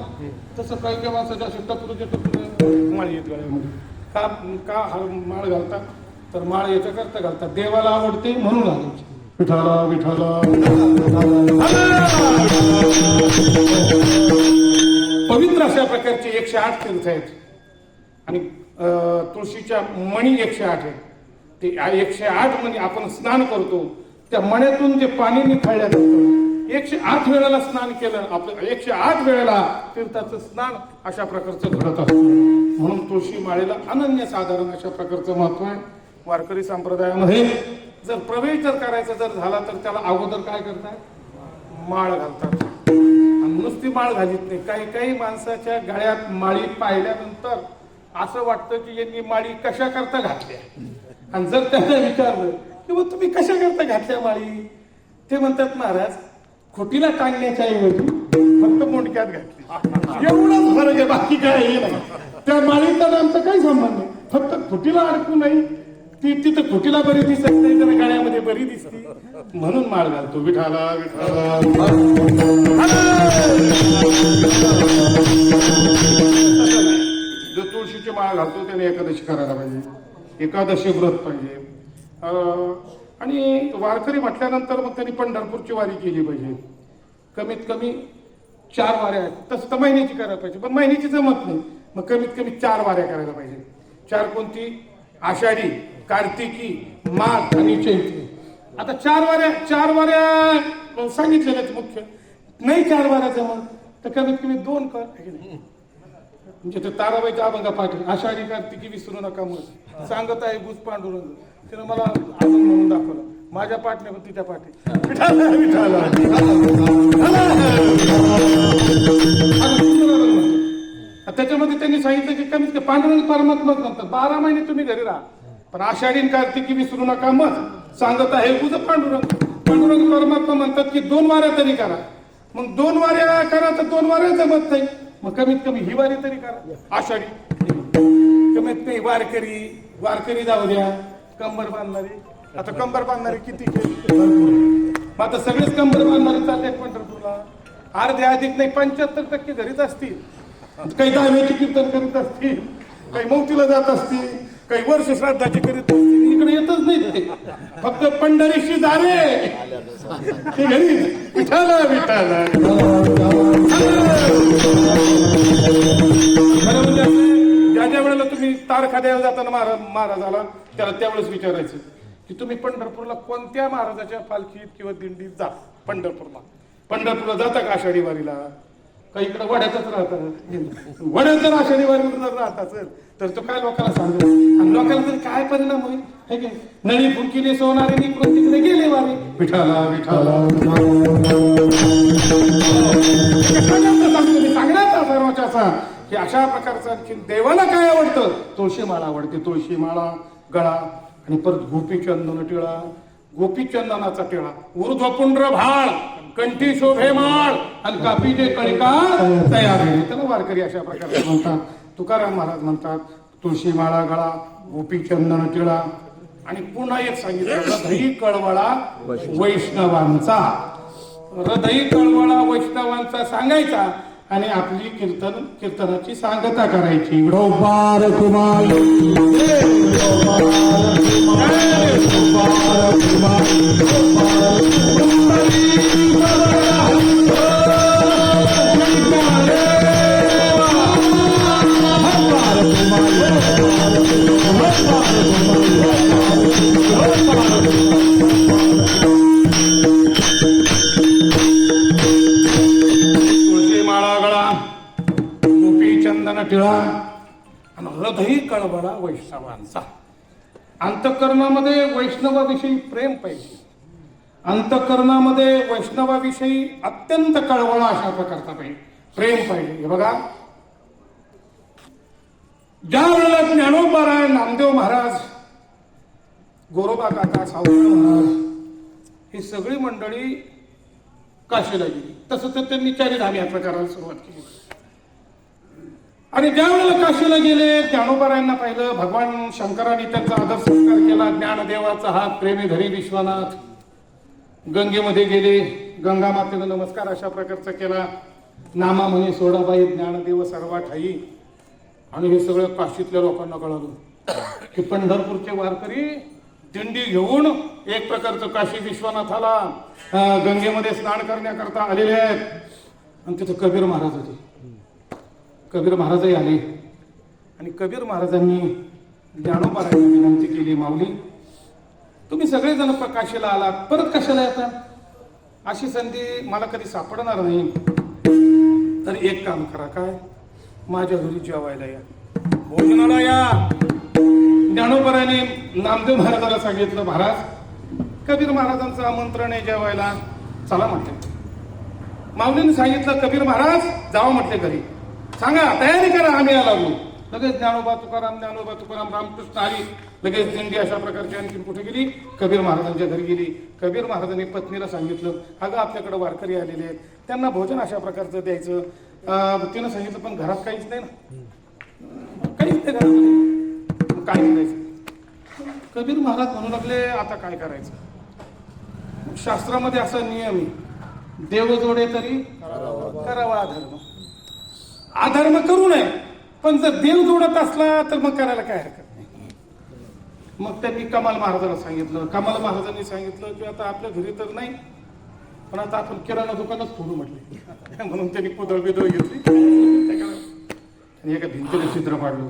तसं काही काही माणसाच्या असे टपरूचे टपरू माळ येत गळ्यामध्ये. का हार माळ घालतात? तर माळ याच्या करता घालतात, देवाला आवडते म्हणून घालायची. विठाला विठाला. पवित्र अशा प्रकारचे 108 तीर्थ आहेत आणि तुळशीच्या मणी 108 आहेत. ते 108 म्हणजे आपण स्नान करतो, त्या मण्यातून जे पाणी निथळल्या जातं. 108 वेळेला स्नान केलं आपलं, 108 वेळेला तीर्थाचं स्नान अशा प्रकारचं घडत असतं. म्हणून तुळशी माळेला अनन्यसाधारण अशा प्रकारचं महत्व आहे. वारकरी संप्रदायामध्ये जर प्रवेश जर करायचा जर झाला तर त्याला अगोदर काय करतात? माळ घालतात. आणि नुसती माळ घालीत नाही, काही काही माणसाच्या गळ्यात माळी पाहिल्यानंतर असं वाटतं की यांनी माळी कशा करता घातल्या. आणि जर त्यांना विचारलं की मग तुम्ही कशा करता घातल्या माळी, ते म्हणतात महाराज खोटीला टांगण्याच्या ऐवजी फक्त मोंडक्यात घातली. एवढंच फरक आहे, बाकी काय हे नाही. त्या माळीचा आमचा काही संबंध नाही, फक्त खोटीला अडकू नाही. ती तिथं खोटीला बरी दिसत नाही तर गाड्यामध्ये बरी दिसते म्हणून माळ घालतो. विठाला विठाला. जो तुळशीची माळ घालतो त्याने एकादशी करायला पाहिजे, एकादशी व्रत पाहिजे. आणि वारकरी म्हटल्यानंतर मग त्यांनी पंढरपूरची वारी केली पाहिजे. कमीत कमी 4 वाऱ्या आहेत. तसं तर महिन्याची करायला पाहिजे, पण महिन्याची जमत नाही, मग कमीत कमी 4 वाऱ्या करायला पाहिजे. 4 कोणती? आषाढी, कार्तिकी, माघ आणि चैत्री. आता 4 वाऱ्या सांगितलेल्या मुख्य. नाही 4 वाऱ्या जमत तर कमीत कमी 2 कर. म्हणजे ते ताराबाईचा अभंगा पाठी, आषाढी कार्तिकी विसरू नका मग सांगत आहे भूज पांडुरंग. तिनं मला अजून म्हणून दाखवलं, माझ्या पाठण्या तिच्या पाठी. त्याच्यामध्ये त्यांनी सांगितलं की कमीत कमी पांडुरंग परमात्माच म्हणतात 12 महिने तुम्ही घरी राहा, पण आषाढी कार्तिकी विसरू नका मग सांगत आहे भूज पांडुरंग. पांडुरंग परमात्मा म्हणतात की 2 वाऱ्या तरी करा. मग 2 वाऱ्या करा तर 2 वाऱ्या जमत नाही, मग कमीत कमी ही वारी तरी करा आषाढी. कमीत कमी वारकरी जाऊ द्या, कंबर बांधणारी. आता कंबर बांधणारी किती आता सगळेच कंबर बांधणारे चालले पंढरपूरला. अर्धे अधिक नाही 75% घरीच असतील. काही दहावीचे कीर्तन करीत असतील, काही मौतीला जात असतील, काही वर्ष श्राद्धाची करीत नसतील. इकडे येतच नाही ते. फक्त पंढरीशी जा रे ते घरी विठाला विठाला. खरं म्हणजे असं, ज्या वेळेला तुम्ही तारखा द्यायला जाताना महाराजाला त्याला त्यावेळेस विचारायचं की तुम्ही पंढरपूरला कोणत्या महाराजाच्या पालखीत किंवा दिंडीत जा. पंढरपूरला जाता का आषाढी वारीला? का इकडे वड्यातच राहतात? वड्यात जर आषाढी वारीला राहतात तर तो काय लोकांना सांगतो, आणि लोकांना तरी काय परिणाम होईल? हे की नळी फुंकीने सोनारे निकडून तिकडे गेले वारी विठाला विठाला. सांगतो मी, सांगण्याचा सर्वांच्या असा की अशा प्रकारचा आणखी देवाला काय आवडतं? तुळशीमाळा आवडते. तुळशीमाळा, गळा, आणि परत गोपीचंदन टिळा, गोपीचंदनाचा टिळा, ऊर्ध्वपुंड्र भाळ, कंठी शोभे माळ, आणि कापीचे कणिका तयार आहे. त्याला वारकरी अशा प्रकारे म्हणतात. तुकाराम महाराज म्हणतात तुळशीमाळा, गळा, गोपीचंदन टिळा, आणि पुन्हा एक सांगितलं हृदयी कळवळा वैष्णवांचा. हृदयी कळवळा वैष्णवांचा सांगायचा आणि आपली कीर्तनाची सांगता करायची. विठोबार तुम्हाला टिळा आणि हृदयी कळवळा वैष्णवांचा. अंतःकरणामध्ये वैष्णवाविषयी प्रेम पाहिजे. अंतःकरणामध्ये वैष्णवाविषयी अत्यंत कळवळा अशा प्रकारचा प्रेम पाहिजे. हे बघा, ज्या वेळेला ज्ञानोबाराय, नामदेव महाराज, गोरोबा काका, सावकार महाराज ही सगळी मंडळी काशीला गेली. तसं तर त्यांनी चारीधाम यात्रा करायला सुरुवात केली. आणि ज्या वेळेला काशीला गेले, ज्ञानोबारायांना पाहिलं. भगवान शंकरांनी त्यांचा आदर सत्कार केला. ज्ञानदेवाचा हात प्रेमी धरी विश्वनाथ. गंगेमध्ये गेले, गंगा मातेला नमस्कार अशा प्रकारचा केला. नामा म्हणे सोडाबाई ज्ञानदेव सर्वा ठाई. आणि हे सगळं काशीतल्या लोकांना कळालं की पंढरपूरचे वारकरी दिंडी घेऊन एक प्रकारचं काशी विश्वनाथाला गंगेमध्ये स्नान करण्याकरता आलेले आहेत. आणि तिथं कबीर महाराज होते. कबीर महाराजही आले आणि कबीर महाराजांनी ज्ञानोबारायांना विनंती केली, माऊली तुम्ही सगळेजण काशीला आलात, परत कशाला येता? अशी संधी मला कधी सापडणार नाही. तर एक काम करा, काय माझ्या घरी जेवायला या, भोजनाला या. ज्ञानोबाराने नामदेव महाराजाला सांगितलं, महाराज कबीर महाराजांचं आमंत्रण आहे जेवायला, चला म्हटले. माऊलीने सांगितलं, कबीर महाराज जावा म्हटले घरी, सांगा तयारी करा, आम्ही आला. लगेच ज्ञानोबा तुकाराम, ज्ञानोबा तुकाराम, रामकृष्ण आली. लगेच दिंडी अशा प्रकारची आणखी कुठे गेली? कबीर महाराजांच्या घरी गेली. कबीर महाराजांनी पत्नीला सांगितलं, अगं आपल्याकडे वारकरी आलेले आहेत, त्यांना भोजन अशा प्रकारचं द्यायचं. तिनं सांगितलं, पण घरात काहीच नाही ना, काहीच नाही घरामध्ये, काय करायचं? कबीर महाराज म्हणू लागले, आता काय करायचं? शास्त्रामध्ये असा नियम आहे, देव जोडे तरी करावा अधर्म. अधर्म करू नये, पण जर देव जोडत असला तर मग करायला काय हरकत नाही. मग त्यांनी कमाल महाराजांना सांगितलं. कमाल महाराजांनी सांगितलं की आता आपल्या घरी तर नाही, पण आता आपण किराणा दुकानच खोलू म्हटले. म्हणून त्यांनी कुदळ बिदळ घेतली आणि एका भिंतीला छिद्र पाडलं.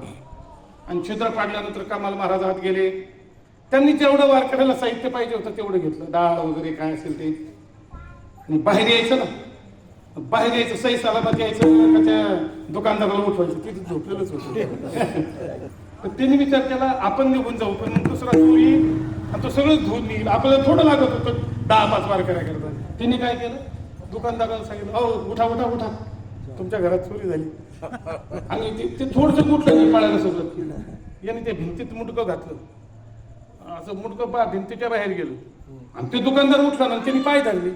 आणि छिद्र पाडल्यानंतर कमाल महाराज आत गेले. त्यांनी जेवढं वारकऱ्याला साहित्य पाहिजे होतं तेवढं घेतलं, डाळ वगैरे काय असेल ते. आणि बाहेर यायचं ना, बाहेर यायचं, सही सलामत यायचं, त्या दुकानदाराला उठवायचं, तिथे झोपलेलंच होतं. त्यांनी विचार केला, आपण निघून जाऊ, पण दुसरा तो येईल आणि तो सगळंच धुवून येईल, आपल्याला थोडं लागत होतं 10-5 वारकऱ्या करता. त्यांनी काय केलं, दुकानदाराला सांगितलं, अहो उठा उठा उठा, तुमच्या घरात चोरी झाली. आणि ते थोडंसं कुठलं पाळायला सुरुवात केलं. याने ते भिंतीत मुंडकं घातलं, असं मुंडकं भिंतीच्या बाहेर गेलं. आणि ते दुकानदार उठला ना, त्यांनी पाय धरले.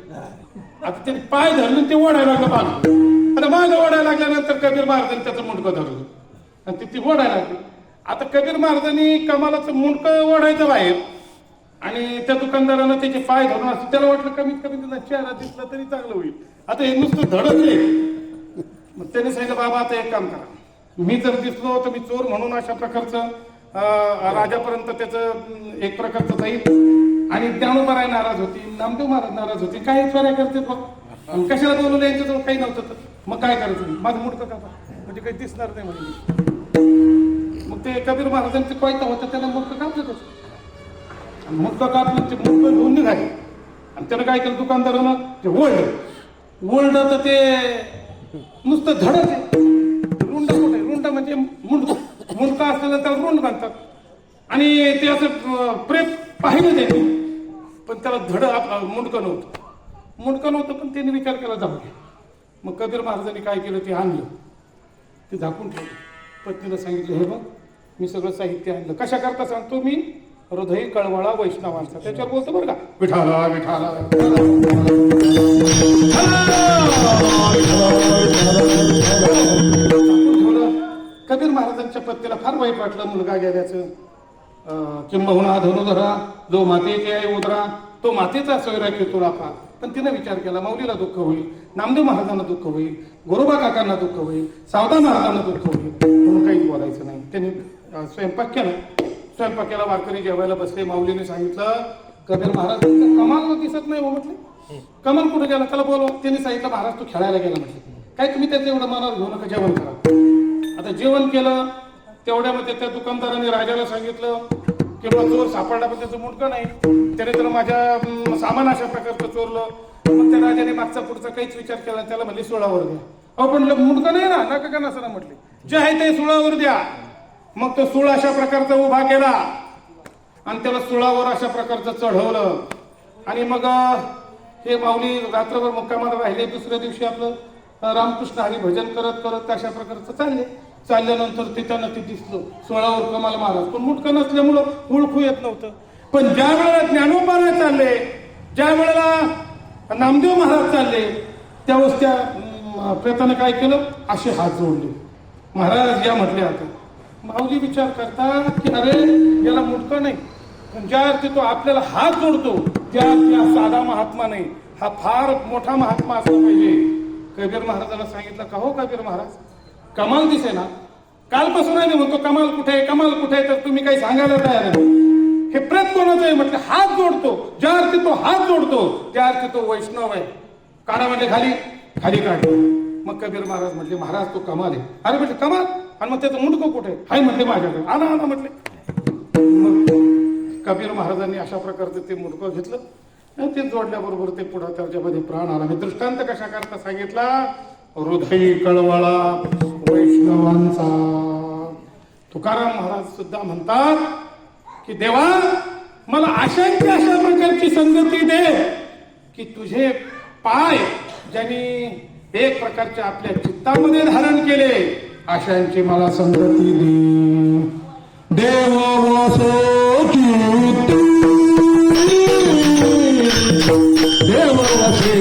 आता त्यांनी पाय धरले, ते ओढायला लागलं मागं. आता मागं ओढायला लागल्यानंतर कबीर महाराजांनी त्याचं मुंडकं धरलं आणि ती ओढायला लागली. आता कबीर महाराजांनी कमालाचं मुंडकं ओढायचं बाहेर आणि त्या दुकानदारानं त्याचे पाय धरून असते. त्याला वाटलं कमीत कमी त्यांना चेहरा दिसला तरी चांगलं होईल. आता हे नुसतं धडक आहे. मग त्याने सांगितलं, बाबा आता एक काम करा, मी जर दिसलो तर मी चोर म्हणून अशा प्रकारचं राजापर्यंत त्याचं एक प्रकारचं जाईल. आणि ज्ञानोबाराय नाराज होती, नामदेव महाराज नाराज होती. काय चोऱ्या करते बघ, कशाला बोलवलं, यांच्याजवळ काही नव्हतं तर मग काय करायचं, माझं मुडकं कापा, म्हणजे काही दिसणार नाही म्हणजे. मग ते कबीर महाराजांचे कोयता होतं, त्याला मुडकं कापलं त्याचं. मुडकं कापलं, ते मुडकं घेऊन निघाले. आणि त्यानं काय केलं दुकानदारानं, ते ओल्ड तर ते नुसतं धडच आहे. रुंड कुठे, रुंड म्हणजे मुंडका असलेलं त्याला रुंड म्हणतात. आणि ते असं प्रेत पाहिलं त्यांनी, पण त्याला धड मुंडकं नव्हतं. पण त्यांनी विचार केला जाऊ दे. मग कबीर महाराजांनी काय केलं, ते आणलं, ते झाकून ठेवलं. पत्नीला सांगितलं, हे बघ मी सगळं साहित्य आणलं. कशा करता सांगतो मी, हृदय कळवळा वैष्णवांचा. त्याच्यावर बोलतो बरं का, विठाला विठाला. कबीर महाराजांच्या पत्नीला फार वाईट वाटलं मुलगा गेल्याचं. किंबहुना धनुधरा जो मातेचे आहे उदरा, तो मातेचा सोयरा तुला फार. पण तिनं विचार केला, माऊलीला दुःख होईल, नामदेव महाराजांना दुःख होईल, गोरोबा काकांना दुःख होईल, सावदा महाराजांना दुःख होईल, म्हणून काहीच बोलायचं नाही. त्यांनी स्वयंपाक केला. स्वयंपाकाला वारकरी जेवायला बसले. माऊलीने सांगितलं, कबीर महाराज कमाल दिसत नाही हो म्हटले. कमाल कुठे गेला, त्याला बोलव. त्यांनी सांगितलं, महाराज तू खेळायला गेला म्हटलं. काय तुम्ही त्याचं एवढं मनावर घेऊ नका, जेवण करा. आता जेवण केलं. तेवढ्यामध्ये त्या दुकानदाराने राजाला सांगितलं की बाबा चोर सापडला, पण त्याचं मुंडकं नाही. त्याने तर माझ्या सामान अशा प्रकारचं चोरलं. मग त्या राजाने मागचा पुढचा काहीच विचार केला. त्याला म्हणले 16वर द्या. अहो पण मुंडकं नाही ना, नका का नसं म्हटले, जे आहे ते 16वर द्या. मग तो 16 अशा प्रकारचा उभा केला आणि त्याला 16वर अशा प्रकारचं चढवलं. आणि मग हे माऊली रात्रभर मुक्कामाला राहिले. दुसऱ्या दिवशी आपलं रामकृष्ण हरी भजन करत करत अशा प्रकारचं चालल्यानंतर ते त्यांना ते दिसलं 16वर कमाल महाराज. पण मुटकं नसल्यामुळं ओळखू येत नव्हतं. पण ज्या वेळेला ज्ञानोबाराय चालले, ज्या वेळेला नामदेव महाराज चालले, त्यावेळेस त्या प्रेतानं काय केलं, असे हात जोडले. महाराज या म्हटले. आता माऊली विचार करतात की अरे याला मुटकं नाही, पण ज्या अर्थी तो आपल्याला हात जोडतो त्या साधा महात्मा नाही, हा फार मोठा महात्मा असला पाहिजे. कबीर महाराजाला सांगितलं, का हो कबीर महाराज, कमाल दिसे ना, कालपासून आहे म्हणतो कमाल कुठे आहे, कमाल कुठे आहे, तर तुम्ही काही सांगायला तयार नाही. हे प्रेत कोणाचं आहे म्हटलं, हात जोडतो. ज्या अर्थी तो हात जोडतो त्या अर्थी तो वैष्णव आहे. काढा म्हणजे खाली काढ. मग कबीर महाराज म्हटले, महाराज तो कमाल आहे. अरे म्हटले कमाल, आणि मग त्याचं मुंडकं कुठे आहे, हाय म्हटले माझ्याकडे, आला म्हटले. मग कबीर महाराजांनी अशा प्रकारचं ते मुंडकं घेतलं. ते जोडल्याबरोबर ते पुढे त्याच्यामध्ये प्राण आला. मी दृष्टांत कशा करता सांगितला, हृदय कळवळा वैष्णवांचा. तुकाराम महाराज सुद्धा म्हणतात की देवा मला अशा प्रकारची संगती दे की तुझे पाय ज्यांनी एक प्रकारच्या आपल्या चित्तामध्ये धारण केले, अशांची मला संगती दे. देव वसो कीर्ती, देव वसे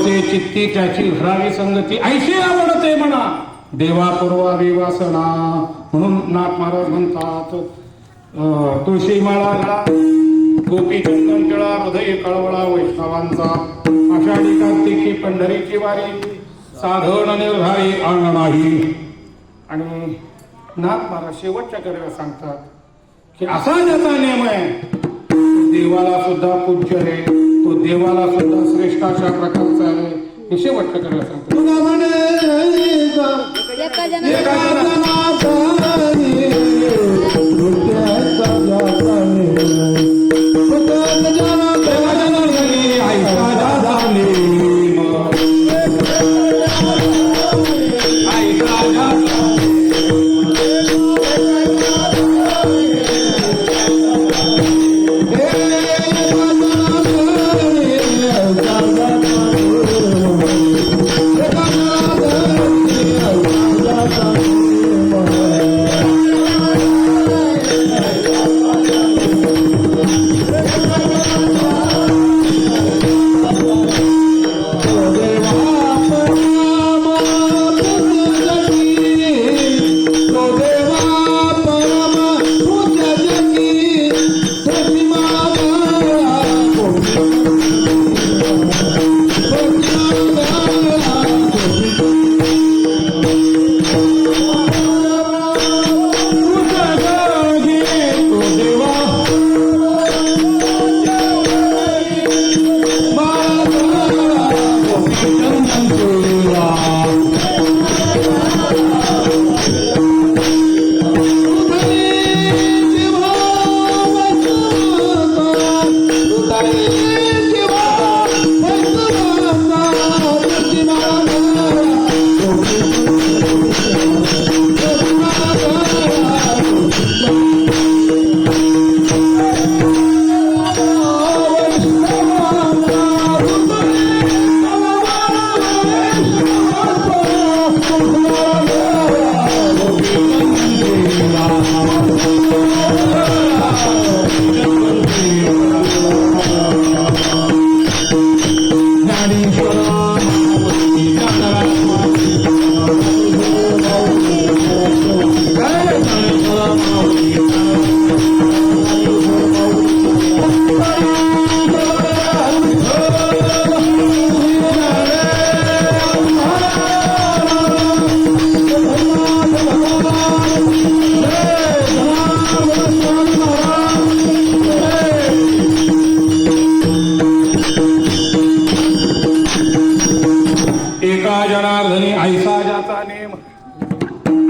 बसे चित्ती त्याची हरावी संगती ऐशी आवडते म्हणा देवा पूर्वावी वासना. म्हणून नाथ महाराज म्हणतात तुळशी माळा गळा गोपी चंदन टिळा हृदय कळवळा वैष्णवांचा. आषाढी कार्तिकी पंढरीची वारी साधन निर्धारी अंग नाही. आणि नाथ महाराज शेवटच्या कडव्या सांगतात की असा ज्याचा नियम आहे तो देवाला सुद्धा पूज्य आहे, तो देवाला सुद्धा श्रेष्ठ अशा प्रकारचा आहे. हे शेवटच्या कडव्या सांगतात. एका जण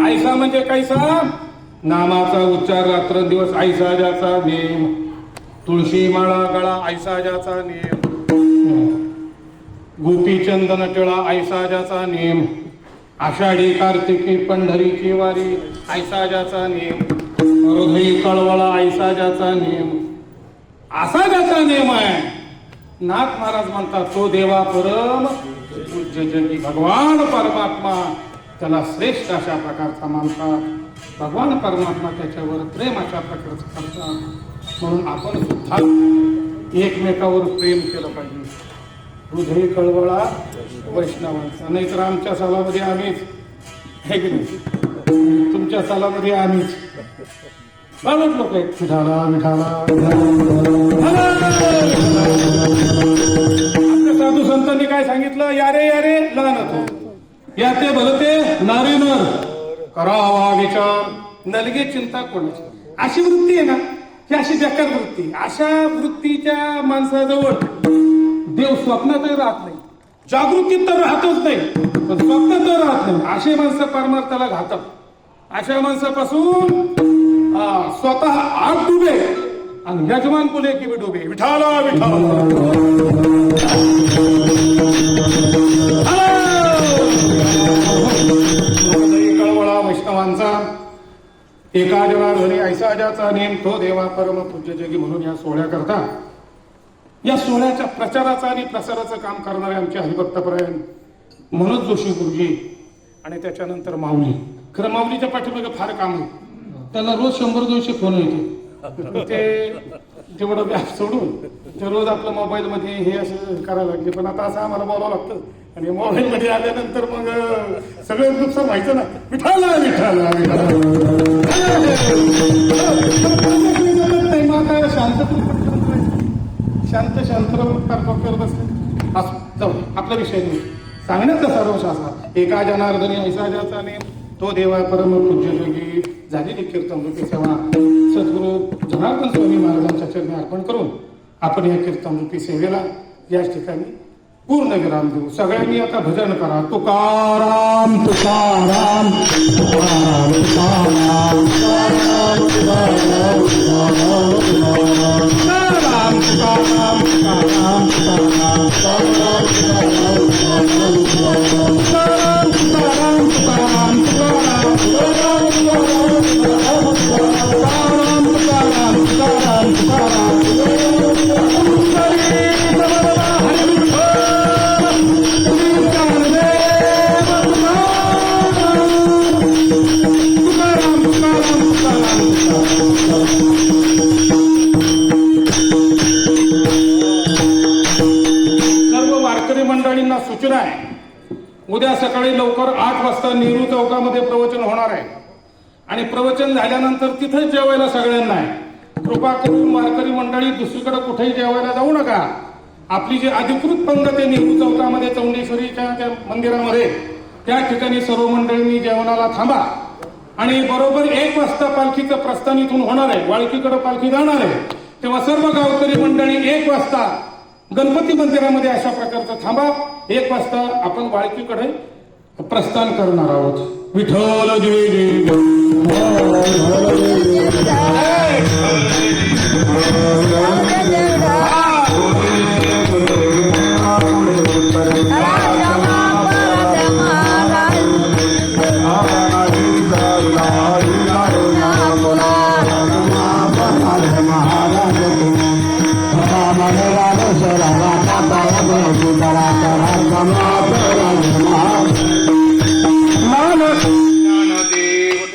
ऐसा म्हणजे कैसा नामाचा उच्चार रात्रंदिवस ऐसा ज्याचा नेम. तुळशी माळा गळा ऐसा ज्याचा नेम. गोपी चंदन टिळा ऐसा ज्याचा नेम. आषाढी कार्तिकी पंढरीची वारी ऐसा ज्याचा नेम. हृदय कळवळा ऐसा ज्याचा नेम. असा ज्याचा नेम आहे नाथ महाराज म्हणतात तो देवा परम पूज्य जगी भगवान परमात्मा त्याला श्रेष्ठ अशा प्रकारचा मानतात. भगवान परमात्मा त्याच्यावर प्रेम अशा प्रकारचं करतात. म्हणून आपण सुद्धा एकमेकावर प्रेम केलं पाहिजे. हृदय कळवळा वैष्णवांचा. नाहीतर आमच्या सालामध्ये आम्हीच हे की नाही, तुमच्या सालामध्ये आम्हीच बालक लोक आहेत. विठाला विठाला आपल्या साधू संतांनी काय सांगितलं, यारे यारे लहान या ते भलते नारी नर करावा विचार नलगे चिंता कोणाची. अशी वृत्ती आहे ना ही अशी बेकार वृत्ती. अशा वृत्तीच्या माणसाजवळ देव स्वप्नातही राहत नाही, जागृतीत तर राहतच नाही, पण स्वप्नात तर राहत नाही. असे माणसं परमार्थाला घातात. अशा माणसापासून स्वतः आग डुबे आणि यजमान बोले की मी डुबे. विठाला विठाला कळवळा वैष्णवांचा. एका जनार्दनी ऐसा ज्याचा नेम तो देवा परम पूज्य जगी. म्हणून या सोहळ्या करता या सोहळ्याच्या प्रचाराचं आणि प्रसाराचं काम करणारे आमचे हरिभक्तपरायण मनोज जोशी गुरुजी आणि त्याच्यानंतर माऊली. खरं माऊलीच्या पाठीमागे फार काम आहे. त्यांना रोज 100-200 फोन येते. ते तेवढं व्याप सोडून ते रोज आपल्या मोबाईलमध्ये हे असं करायला लागले. पण आता असं आम्हाला बोलावं लागतं आणि मोबाईलमध्ये आल्यानंतर मग सगळं नुकसान व्हायचं ना. विठाला विठाला विठाला शांत शांत करत बसले. असं जाऊ आपला विषय नाही. सांगण्याचा सर्वश असा एका जनार्दनी ऐसा ज्याचा नेम तो देवा परम पूज्य योगी झालेली कीर्तनरूपी सेवा सद्गुरू जनार्दन स्वामी महाराजांच्या चरणी अर्पण करून आपण या कीर्तनरूपी सेवेला याच ठिकाणी पूर्ण विराम देऊ. सगळ्यांनी आता भजन करा. तुकाराम तुकाराम तुकाराम तुकाराम तुकाराम तुकाराम तुकाराम तुकाराम तुकाराम मंडळींना सूचना आहे. उद्या सकाळी लवकर 8 वाजता नेहरू चौकामध्ये प्रवचन होणार आहे आणि प्रवचन झाल्यानंतर तिथेच जेवायला सगळ्यांना आहे. कृपा करून वारकरी मंडळी दुसरीकडे कुठेही जेवायला जाऊ नका. आपली जी अधिकृत पंगत आहे नेहरू चौकामध्ये चौंडेश्वरीच्या त्या मंदिरामध्ये त्या ठिकाणी सर्व मंडळींनी जेवणाला थांबा आणि बरोबर 1 वाजता पालखीचं प्रस्थान इथून होणार आहे. वाळकीकडे पालखी जाणार आहे तेव्हा सर्व गावकरी मंडळी 1 वाजता गणपती मंदिरामध्ये अशा प्रकारचं थांबा. 1 वाजता आपण वाळकीकडे प्रस्थान करणार आहोत. विठ्ठल जय जय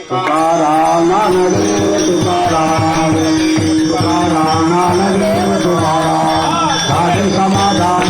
तुकाराम नामदेव तुकाराम तुकाराम नामदेव तुकाराम साधे समाधान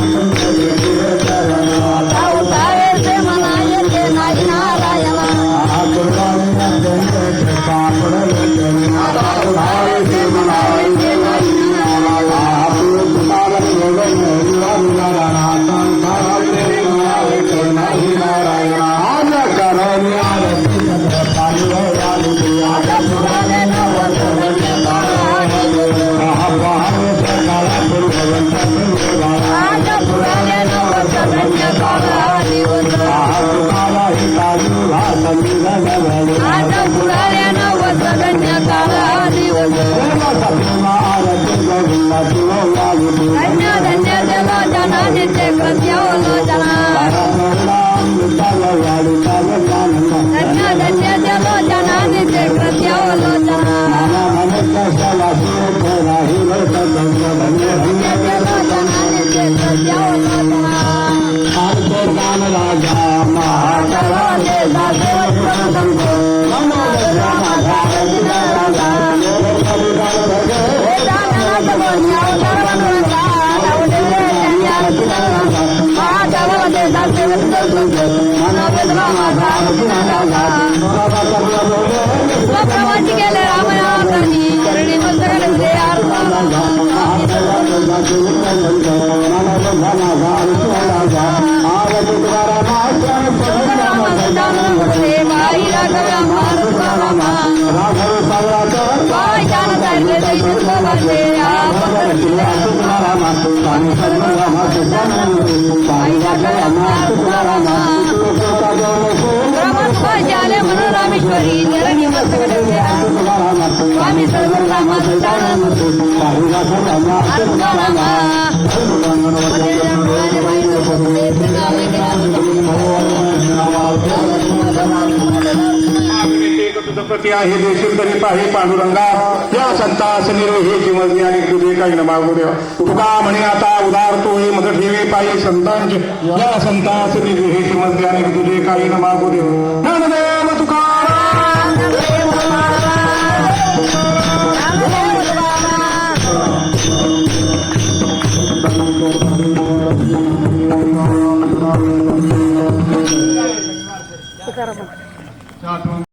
प्रति आहे देशील तरी पाही पांडुरंगा या संतास निर्वहेची मजली आणि तुझे काही न मागू देवा. तुका म्हणे आता उदार तो हे मग ठेवी पायी संतांचे या संतास निर्वहेची मजली आणि तुझे काही न मागू देव.